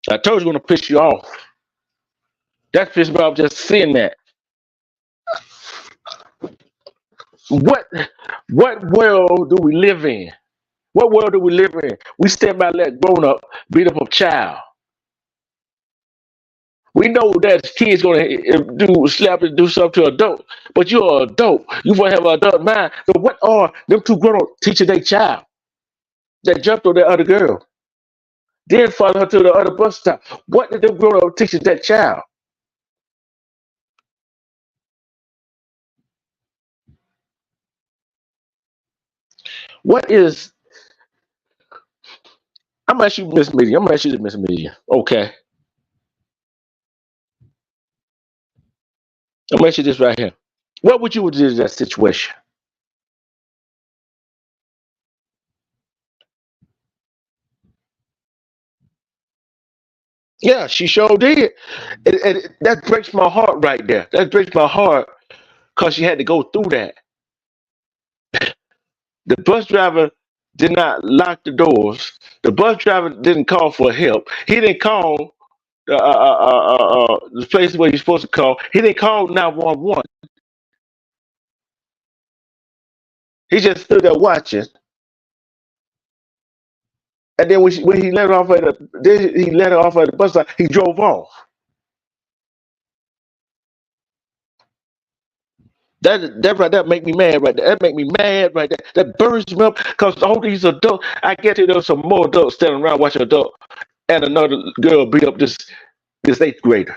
[SPEAKER 2] I told you going to piss you off. That pissed me off just seeing that. What what world do we live in? What world do we live in? We stand by and let grown up beat up a child. We know that kids gonna do slap and do something to adult, but you're an adult. You want to have an adult mind. So what are them two grown up teaching their child that jumped on that other girl, then follow her to the other bus stop? What did them grown up teaching that child? What is? I'm gonna ask you, Miss Media. I'm gonna ask you this, Miss Media. Okay, I'm gonna ask you this right here. What would you do in that situation? Yeah, she sure did. And that breaks my heart right there. That breaks my heart because she had to go through that. The bus driver did not lock the doors. The bus driver didn't call for help. He didn't call the place where he's supposed to call. He didn't call 911. He just stood there watching. And then when he let her off at the bus stop, he drove off. That make me mad right there. That make me mad right there. That burns me up because all these adults, I get there was some more adults standing around watching adult and another girl beat up this eighth grader.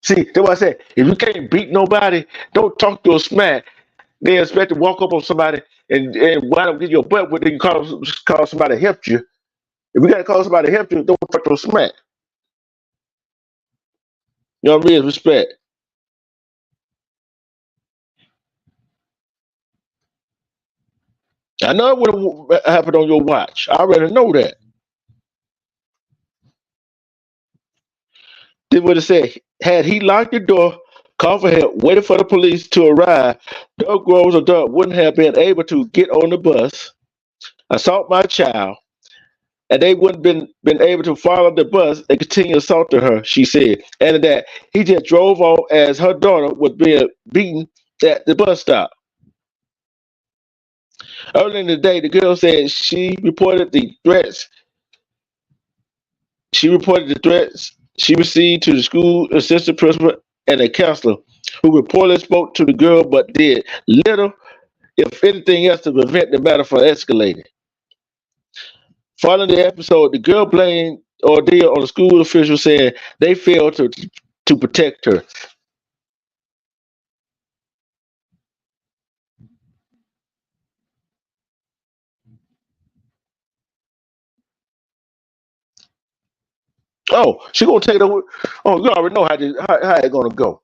[SPEAKER 2] See, that's what I said. If you can't beat nobody, don't talk to a smack. They expect to walk up on somebody and wind up getting your butt with it. You call somebody to help you. If you gotta call somebody to help you, don't talk to a smack. You know what I mean? Respect. I know it would have happened on your watch. I already know that. They would have said, had he locked the door, called for help, waited for the police to arrive, Doug Groves adult wouldn't have been able to get on the bus, assault my child, and they wouldn't been able to follow the bus and continue assaulting her. She said, and that he just drove off as her daughter was being beaten at the bus stop. Earlier in the day, the girl said she reported the threats she received to the school assistant principal and a counselor, who reportedly spoke to the girl but did little, if anything else, to prevent the matter from escalating. Following the episode, the girl blamed ordeal on the school officials, saying they failed to protect her. Oh, she gonna take it over. Oh, you already know how it's gonna go.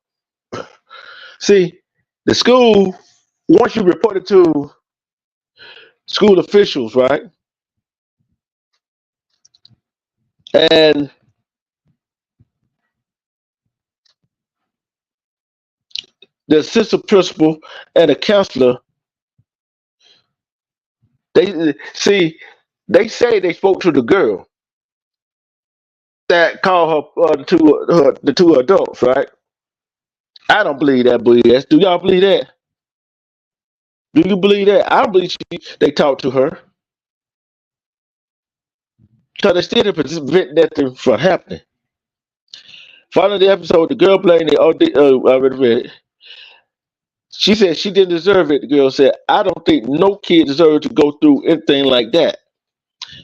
[SPEAKER 2] See, the school, once you report it to school officials, right, and the assistant principal and the counselor, they see, they say they spoke to the girl that called the two adults, right? I don't believe that BS. Do y'all believe that? Do you believe that? I believe they talked to her because they still didn't prevent that from happening. Following the episode, the girl blamed the I already read it. She said she didn't deserve it. The girl said, I don't think no kid deserves to go through anything like that.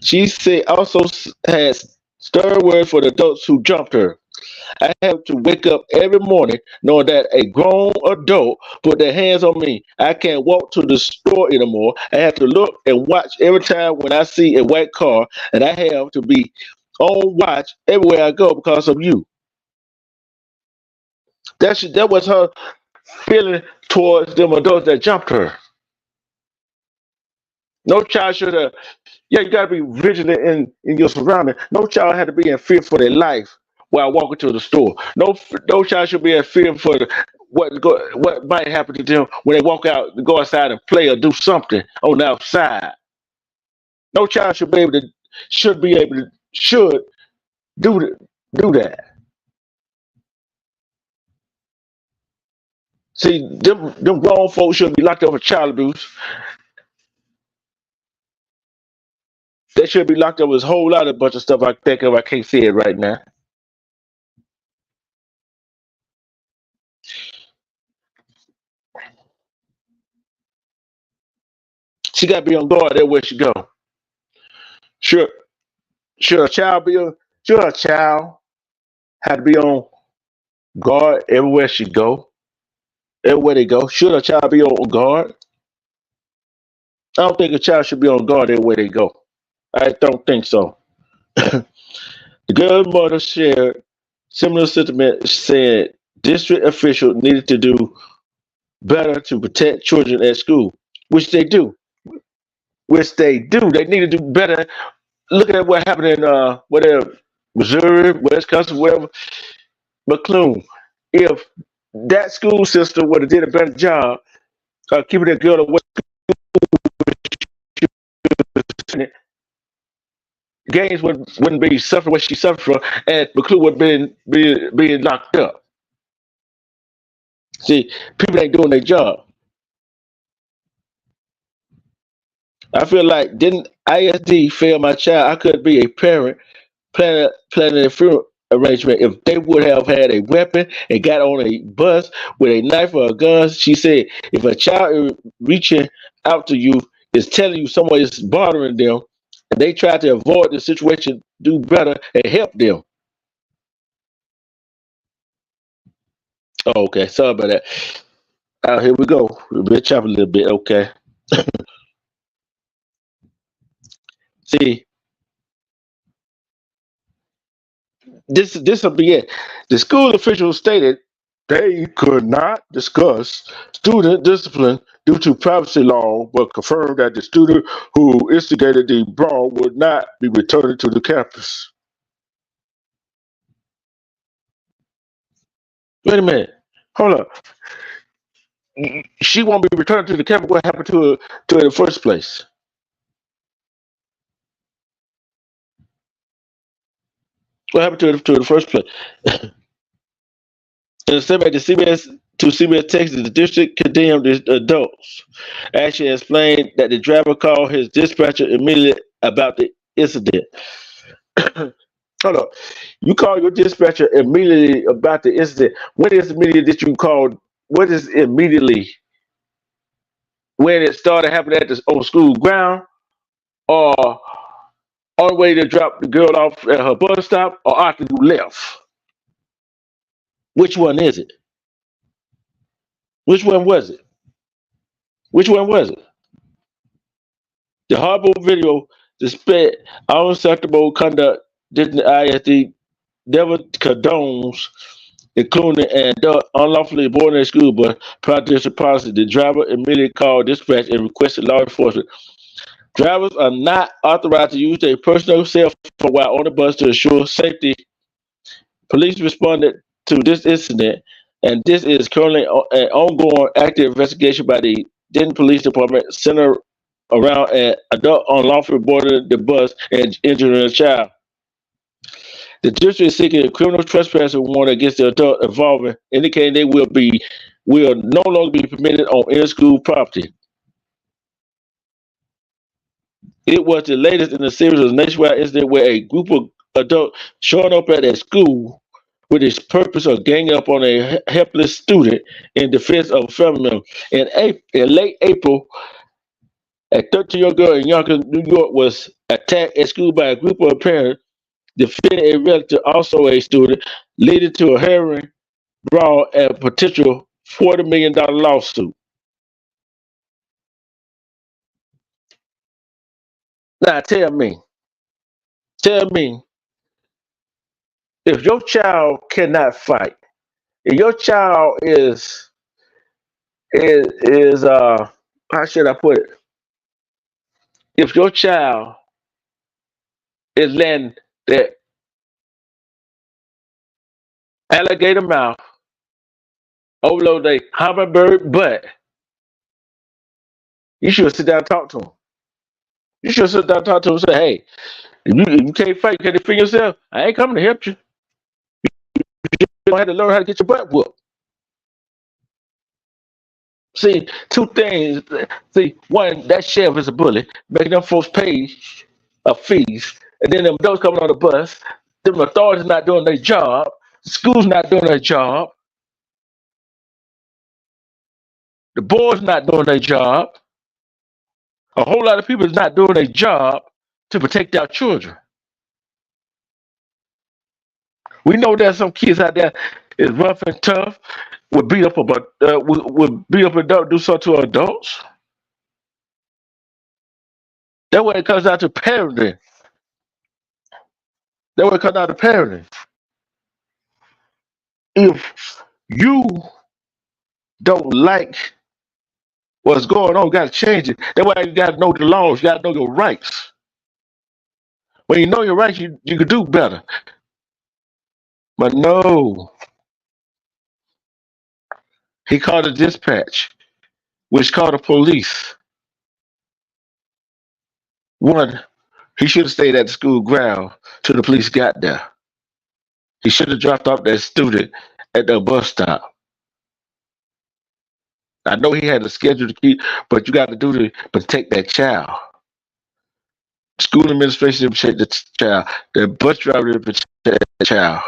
[SPEAKER 2] She said also has stern words for the adults who jumped her. I have to wake up every morning knowing that a grown adult put their hands on me. I can't walk to the store anymore. I have to look and watch every time when I see a white car, and I have to be on watch everywhere I go because of you. That was her feeling towards them adults that jumped her. No child should have. Yeah, you gotta be vigilant in your surroundings. No child had to be in fear for their life while walking to the store. No child should be in fear for what might happen to them when they walk out, go outside and play or do something on the outside. No child should do that. See, them grown folks shouldn't be locked up for child abuse. They should be locked up with a whole lot of bunch of stuff I think of. I can't say it right now. She got to be on guard everywhere she go. Sure, sure, a child be on, sure a child had to be on guard everywhere she go. Everywhere they go, should a child be on guard? I don't think a child should be on guard everywhere they go. I don't think so. The girl's mother shared similar sentiment, said district officials needed to do better to protect children at school, which they do. Which they do. They need to do better. Look at what happened in whatever Missouri, Wisconsin, wherever, McClune. If that school system would have did a better job keeping that girl away, Gaines wouldn't be suffering what she suffered from, and McClure would have been being locked up. See, people ain't doing their job. I feel like didn't ISD fail my child? I could be a parent planning a funeral arrangement if they would have had a weapon and got on a bus with a knife or a gun. She said, if a child is reaching out to you, is telling you someone is bothering them, and they try to avoid the situation, do better and help them. Oh, okay, sorry about that. Here we go. We'll chop a little bit. Okay. See, this will be it. The school officials stated they could not discuss student discipline due to privacy law, but confirmed that the student who instigated the brawl would not be returned to the campus. Wait a minute. Hold up. She won't be returned to the campus. What happened to her in the first place? What happened to the first place? In a statement to CBS Texas, the district condemned the adults. Actually explained that the driver called his dispatcher immediately about the incident. Hold on. You call your dispatcher immediately about the incident. What is immediately that you called? What is immediately when it started happening at the on school ground, or on the way to drop the girl off at her bus stop, or after you left? Which one is it? Which one was it? Which one was it? The horrible video displayed unacceptable conduct that the ISD never condones, including an adult unlawfully boarding a school bus prior to district policy. The driver immediately called dispatch and requested law enforcement. Drivers are not authorized to use their personal cell phone while on the bus to ensure safety. Police responded to this incident, and this is currently an ongoing active investigation by the Denton Police Department centered around an adult unlawfully boarding the bus and injuring a child. The district is seeking a criminal trespassing warrant against the adult involvement, indicating they will no longer be permitted on any school property. It was the latest in a series of nationwide incidents where a group of adults showed up at a school with the purpose of ganging up on a helpless student in defense of a family member. In late April, a 13-year-old girl in Yonkers, New York, was attacked at school by a group of parents defending a relative, also a student, leading to a hearing, brawl, and a potential $40 million lawsuit. Now, tell me, if your child cannot fight, if your child is how should I put it? If your child is letting that alligator mouth overload a hummingbird butt, you should sit down and talk to him. You should sit down and talk to him and say, hey, if you can't fight, you can't defend yourself, I ain't coming to help you. You're gonna have to learn how to get your butt whooped. See, two things. See, one, that sheriff is a bully, making them folks pay fees, and then them adults coming on the bus, them authorities not doing their job, school's not doing their job, the board's not doing their job. A whole lot of people is not doing their job to protect our children. We know there's some kids out there is rough and tough, would beat up about would beat up adult, do something to adults. That way it comes out to parenting. That way it comes out to parenting. If you don't like what's going on, you gotta change it. That's why you gotta know the laws, you gotta know your rights. When you know your rights, you can do better. But no, he called the dispatch, which called the police. One, he should have stayed at the school ground till the police got there. He should have dropped off that student at the bus stop. I know he had a schedule to keep, but you got to do to protect that child. School administration to protect the child. The bus driver to protect the child.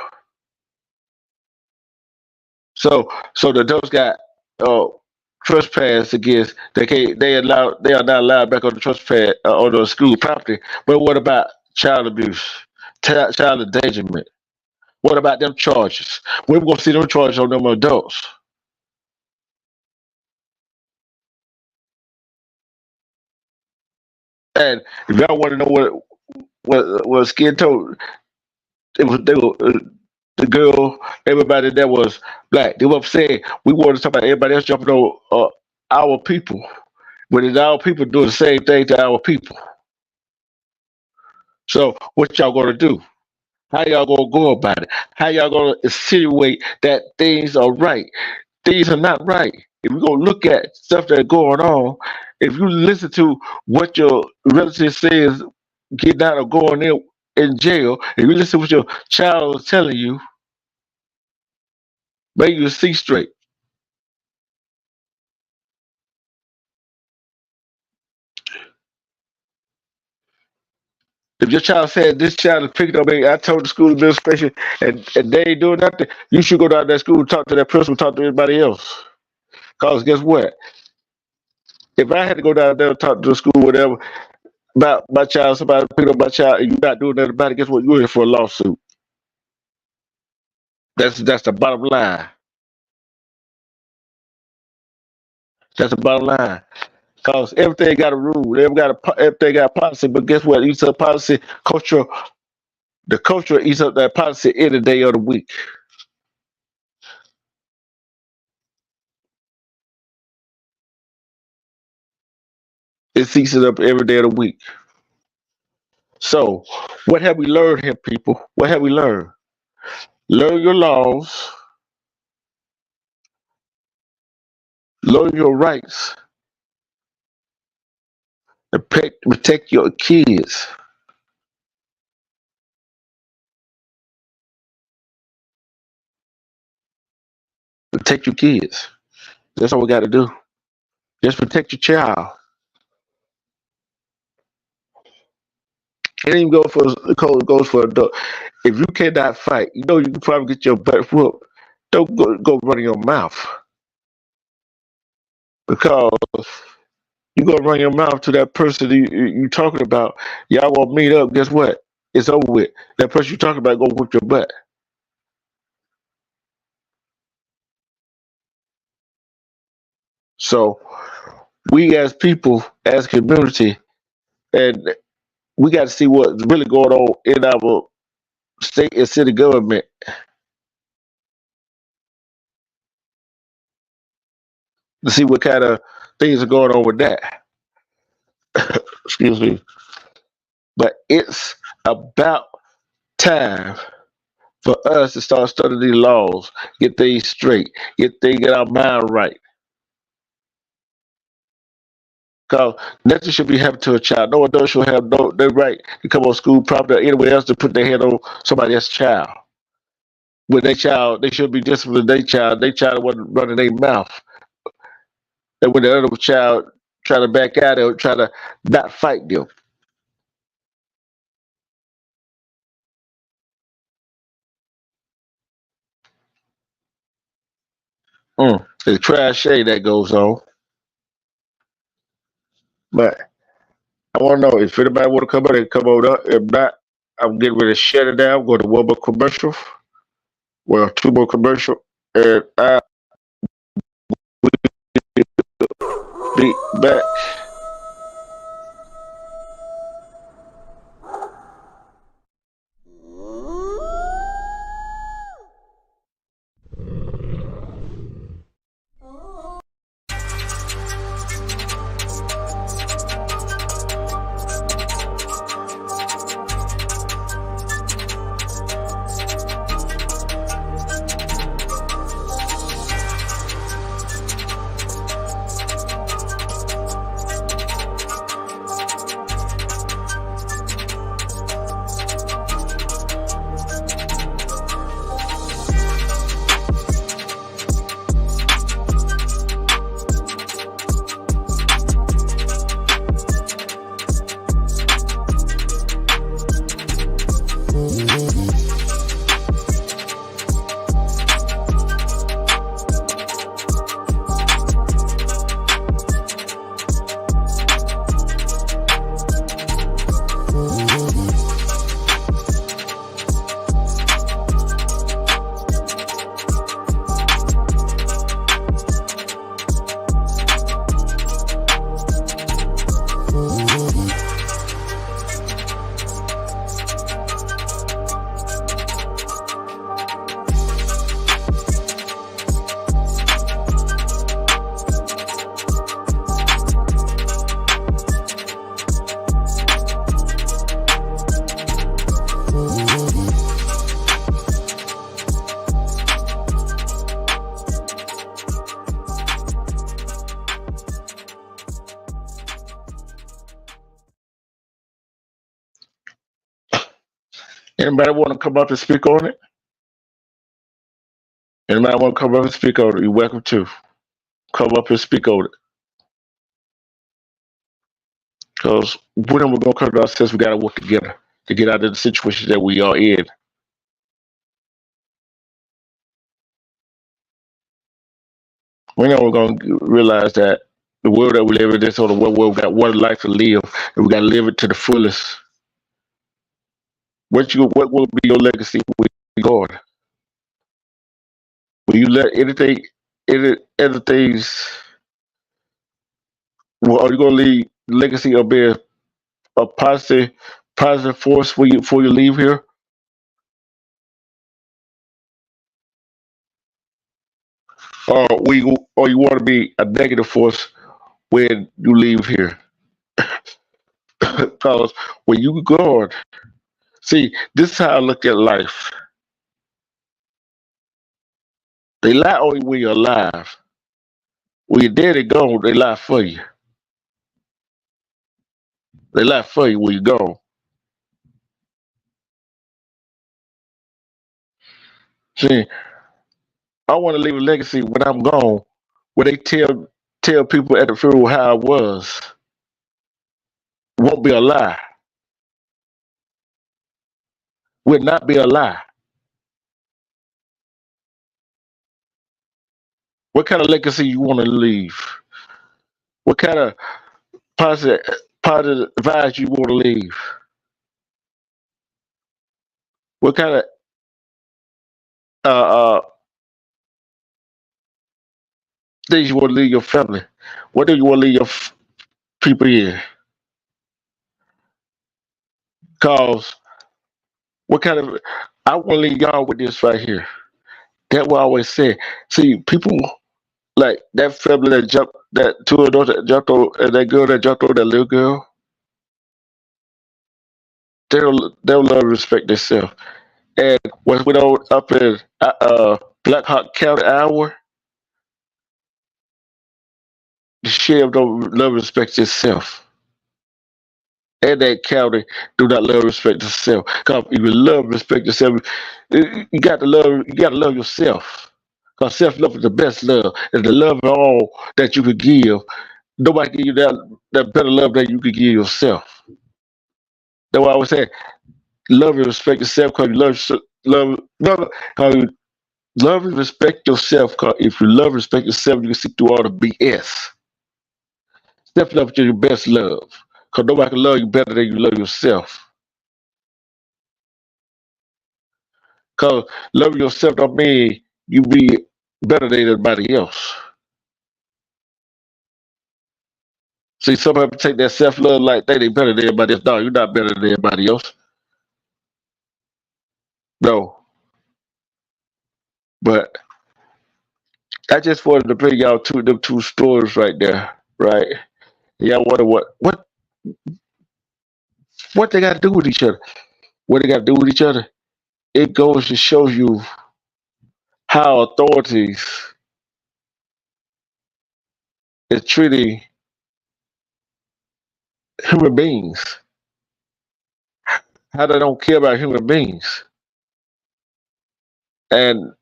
[SPEAKER 2] So the adults got trespass against. They are not allowed back on the trespass on the school property. But what about child abuse, child endangerment? What about them charges? We're gonna see them charges on them adults. And if y'all want to know what Skin told, they were the girl, everybody that was black. They were upset. We wanted to talk about everybody else jumping on our people, but it's our people doing the same thing to our people. So what y'all gonna do? How y'all gonna go about it? How y'all gonna insinuate that things are right? Things are not right. If we're gonna look at stuff that's going on, if you listen to what your relative says, getting out or going in in jail and you listen to what your child is telling you, maybe you'll see straight. If your child said this child is picking up me, I told the school administration and they ain't doing nothing, you should go down to that school and talk to that principal, talk to everybody else. Because guess what? If I had to go down there and talk to the school, whatever, about my child, somebody picked up my child, and you're not doing nothing about it, guess what? You're in for a lawsuit. That's the bottom line. That's the bottom line. Cause everything got a rule, everything got a policy. But guess what? Each of the policy, culture, the culture eats up that policy any day of the week. It eats it up every day of the week. So, what have we learned here, people? What have we learned? Learn your laws, learn your rights, and protect your kids. Protect your kids. That's all we got to do. Just protect your child. It even goes for adult. If you cannot fight, you know you can probably get your butt whooped. Don't go running your mouth because you go run your mouth to that person you talking about. Y'all gonna meet up. Guess what? It's over with. That person you talking about gonna whoop your butt. So we as people, as community, and we got to see what's really going on in our state and city government. To see what kind of things are going on with that. Excuse me. But it's about time for us to start studying these laws, get things straight, get our mind right. Because nothing should be happening to a child. No adult should have no right to come on school property or anywhere else to put their hand on somebody else's child. When their child, they should be disciplining their child wasn't running their mouth. And when the other child try to back out or try to not fight them. The trash shade that goes on. But I want to know if anybody want to come on and come on up. If not, I'm getting ready to shut it down. Go to one more commercial. Well, two more commercial. And I'll be back. Anybody want to come up and speak on it? Anybody want to come up and speak on it? You're welcome to come up and speak on it. Because when we're going to come to ourselves, we got to work together to get out of the situation that we are in. We know we're going to realize that the world that we live in, this sort of world, we got one life to live, and we got to live it to the fullest. What will be your legacy with God? Will you let other things? Well, are you going to leave legacy of being a positive force before you leave here? Or you want to be a negative force when you leave here? Because when you go, see, this is how I look at life. They lie on you when you're alive. When you're dead and gone, they lie for you. They lie for you when you're gone. See, I want to leave a legacy when I'm gone, where they tell people at the funeral how I was. It won't be a lie. Will not be a lie. What kind of legacy you want to leave? What kind of positive positive vibes you want to leave? What kind of uh, uh, things you want to leave your family? What do you want to leave your people in? Cause what kind of I want to leave y'all with this right here. That's what I always say. See, people like that family that jumped that two adults that jumped on and that girl that jumped on that little girl. They'll love and respect themselves. And when we on up in Black Hawk County, Iowa, the sheriff don't love and respect itself. And that county do not love and respect itself. Cause if you love and respect yourself, you got to love yourself. Cause self love is the best love. It's the love of all that you could give. Nobody give you that better love that you could give yourself. That's why I always say, love and respect yourself. Cause you cause you love and respect yourself. Cause if you love and respect yourself, you can see through all the BS. Self love is your best love. Cause nobody can love you better than you love yourself. Cause loving yourself don't mean you be better than anybody else. See, some people take that self love like they better than everybody else. No, you're not better than everybody else. No. But I just wanted to bring y'all them two stories right there, right? Y'all wonder what they got to do with each other. What they got to do with each other? It goes to show you how authorities is treating human beings. How they don't care about human beings. And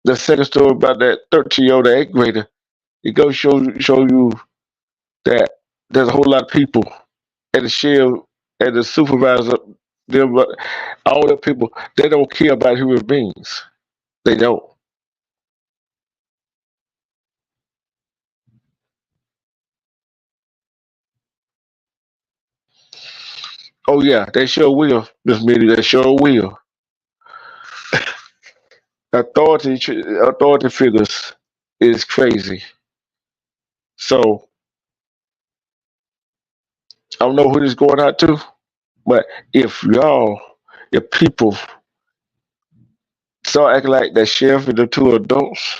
[SPEAKER 2] the second story about that 13-year-old, the 8th grader, it goes show you that there's a whole lot of people and the sheriff and the supervisor, them, all the people, they don't care about human beings. They don't. Oh yeah, they sure will, Miss Mitty. They sure will. Authority figures is crazy. So I don't know who this is going out to, but if people start acting like that sheriff and the two adults,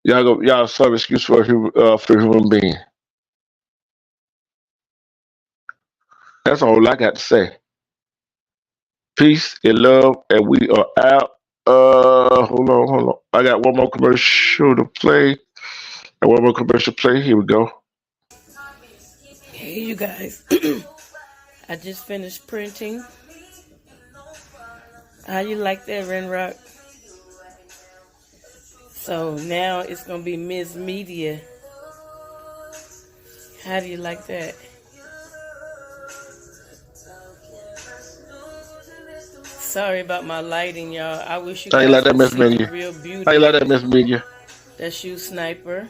[SPEAKER 2] y'all serve excuse for a human being. That's all I got to say. Peace and love, and we are out. Hold on. I got one more commercial to play. And one more commercial play. Here we go.
[SPEAKER 4] Hey, you guys. I just finished printing How you like that, Renrock? So now it's gonna be Miss Media. How do you like that? Sorry about my lighting, y'all. I wish you
[SPEAKER 2] How you
[SPEAKER 4] guys
[SPEAKER 2] like that,
[SPEAKER 4] could
[SPEAKER 2] Miss
[SPEAKER 4] see the
[SPEAKER 2] Media?
[SPEAKER 4] real
[SPEAKER 2] How you
[SPEAKER 4] beauty
[SPEAKER 2] like
[SPEAKER 4] of
[SPEAKER 2] that,
[SPEAKER 4] it.
[SPEAKER 2] Miss Media?
[SPEAKER 4] That's you, Sniper.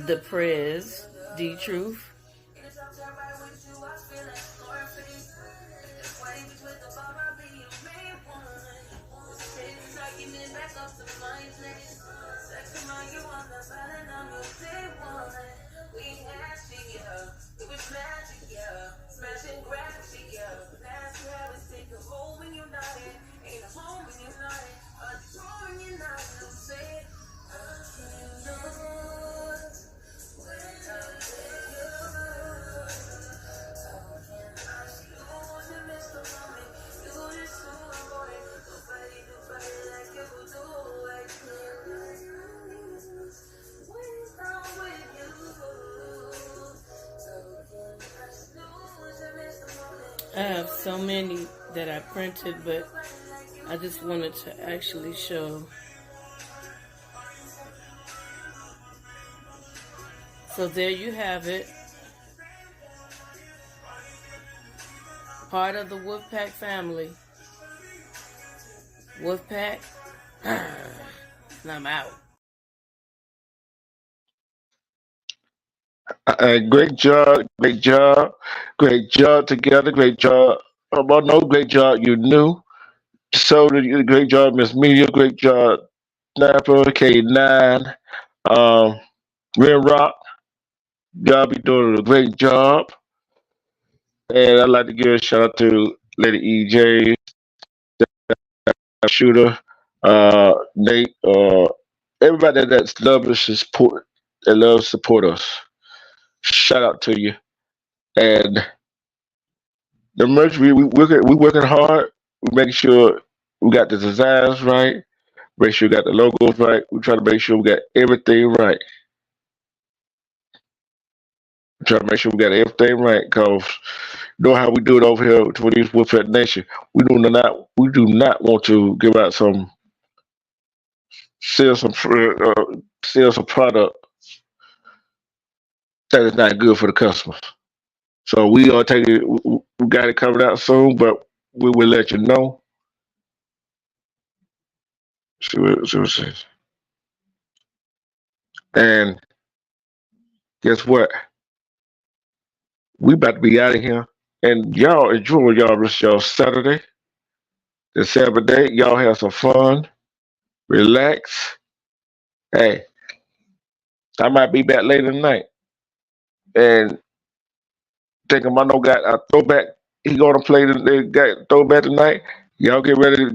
[SPEAKER 4] The Prez, D Truth. I have so many that I printed, but I just wanted to actually show. So there you have it. Part of the Wolfpack family. Wolfpack, and I'm out.
[SPEAKER 2] Great job, great job, great job together, great job. Well, no, great job. You knew. So did you. Great job, Miss Media. Great job, Snapper, K9, um, Red Rock. Y'all be doing a great job. And I'd like to give a shout out to Lady EJ, Shooter, Nate, everybody that's love us and support, that loves support us. Shout out to you. And the merch, we working hard. We making sure we got the designs right. Make sure we got the logos right. We try to make sure we got everything right. We try to make sure we got everything right. Cause you know how we do it over here for these Wolfpack Nation. We do not want to give out some sell some sell some product that is not good for the customers. So we are taking we got it covered out soon, but we will let you know. See what it says. And guess what? We about to be out of here. And y'all enjoy y'all rest of y'all Saturday. The Sabbath day. Y'all have some fun. Relax. Hey, I might be back later tonight. And thinking my no got a throwback. He gonna play the got throwback tonight. Y'all get ready to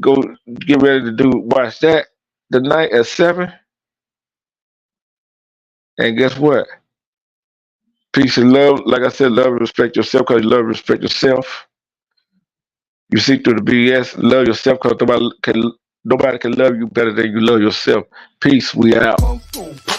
[SPEAKER 2] do watch that tonight at 7. And guess what? Peace and love. Like I said, love and respect yourself because you love and respect yourself. You see through the BS, love yourself because nobody can love you better than you love yourself. Peace, we out.
[SPEAKER 1] Kung Fu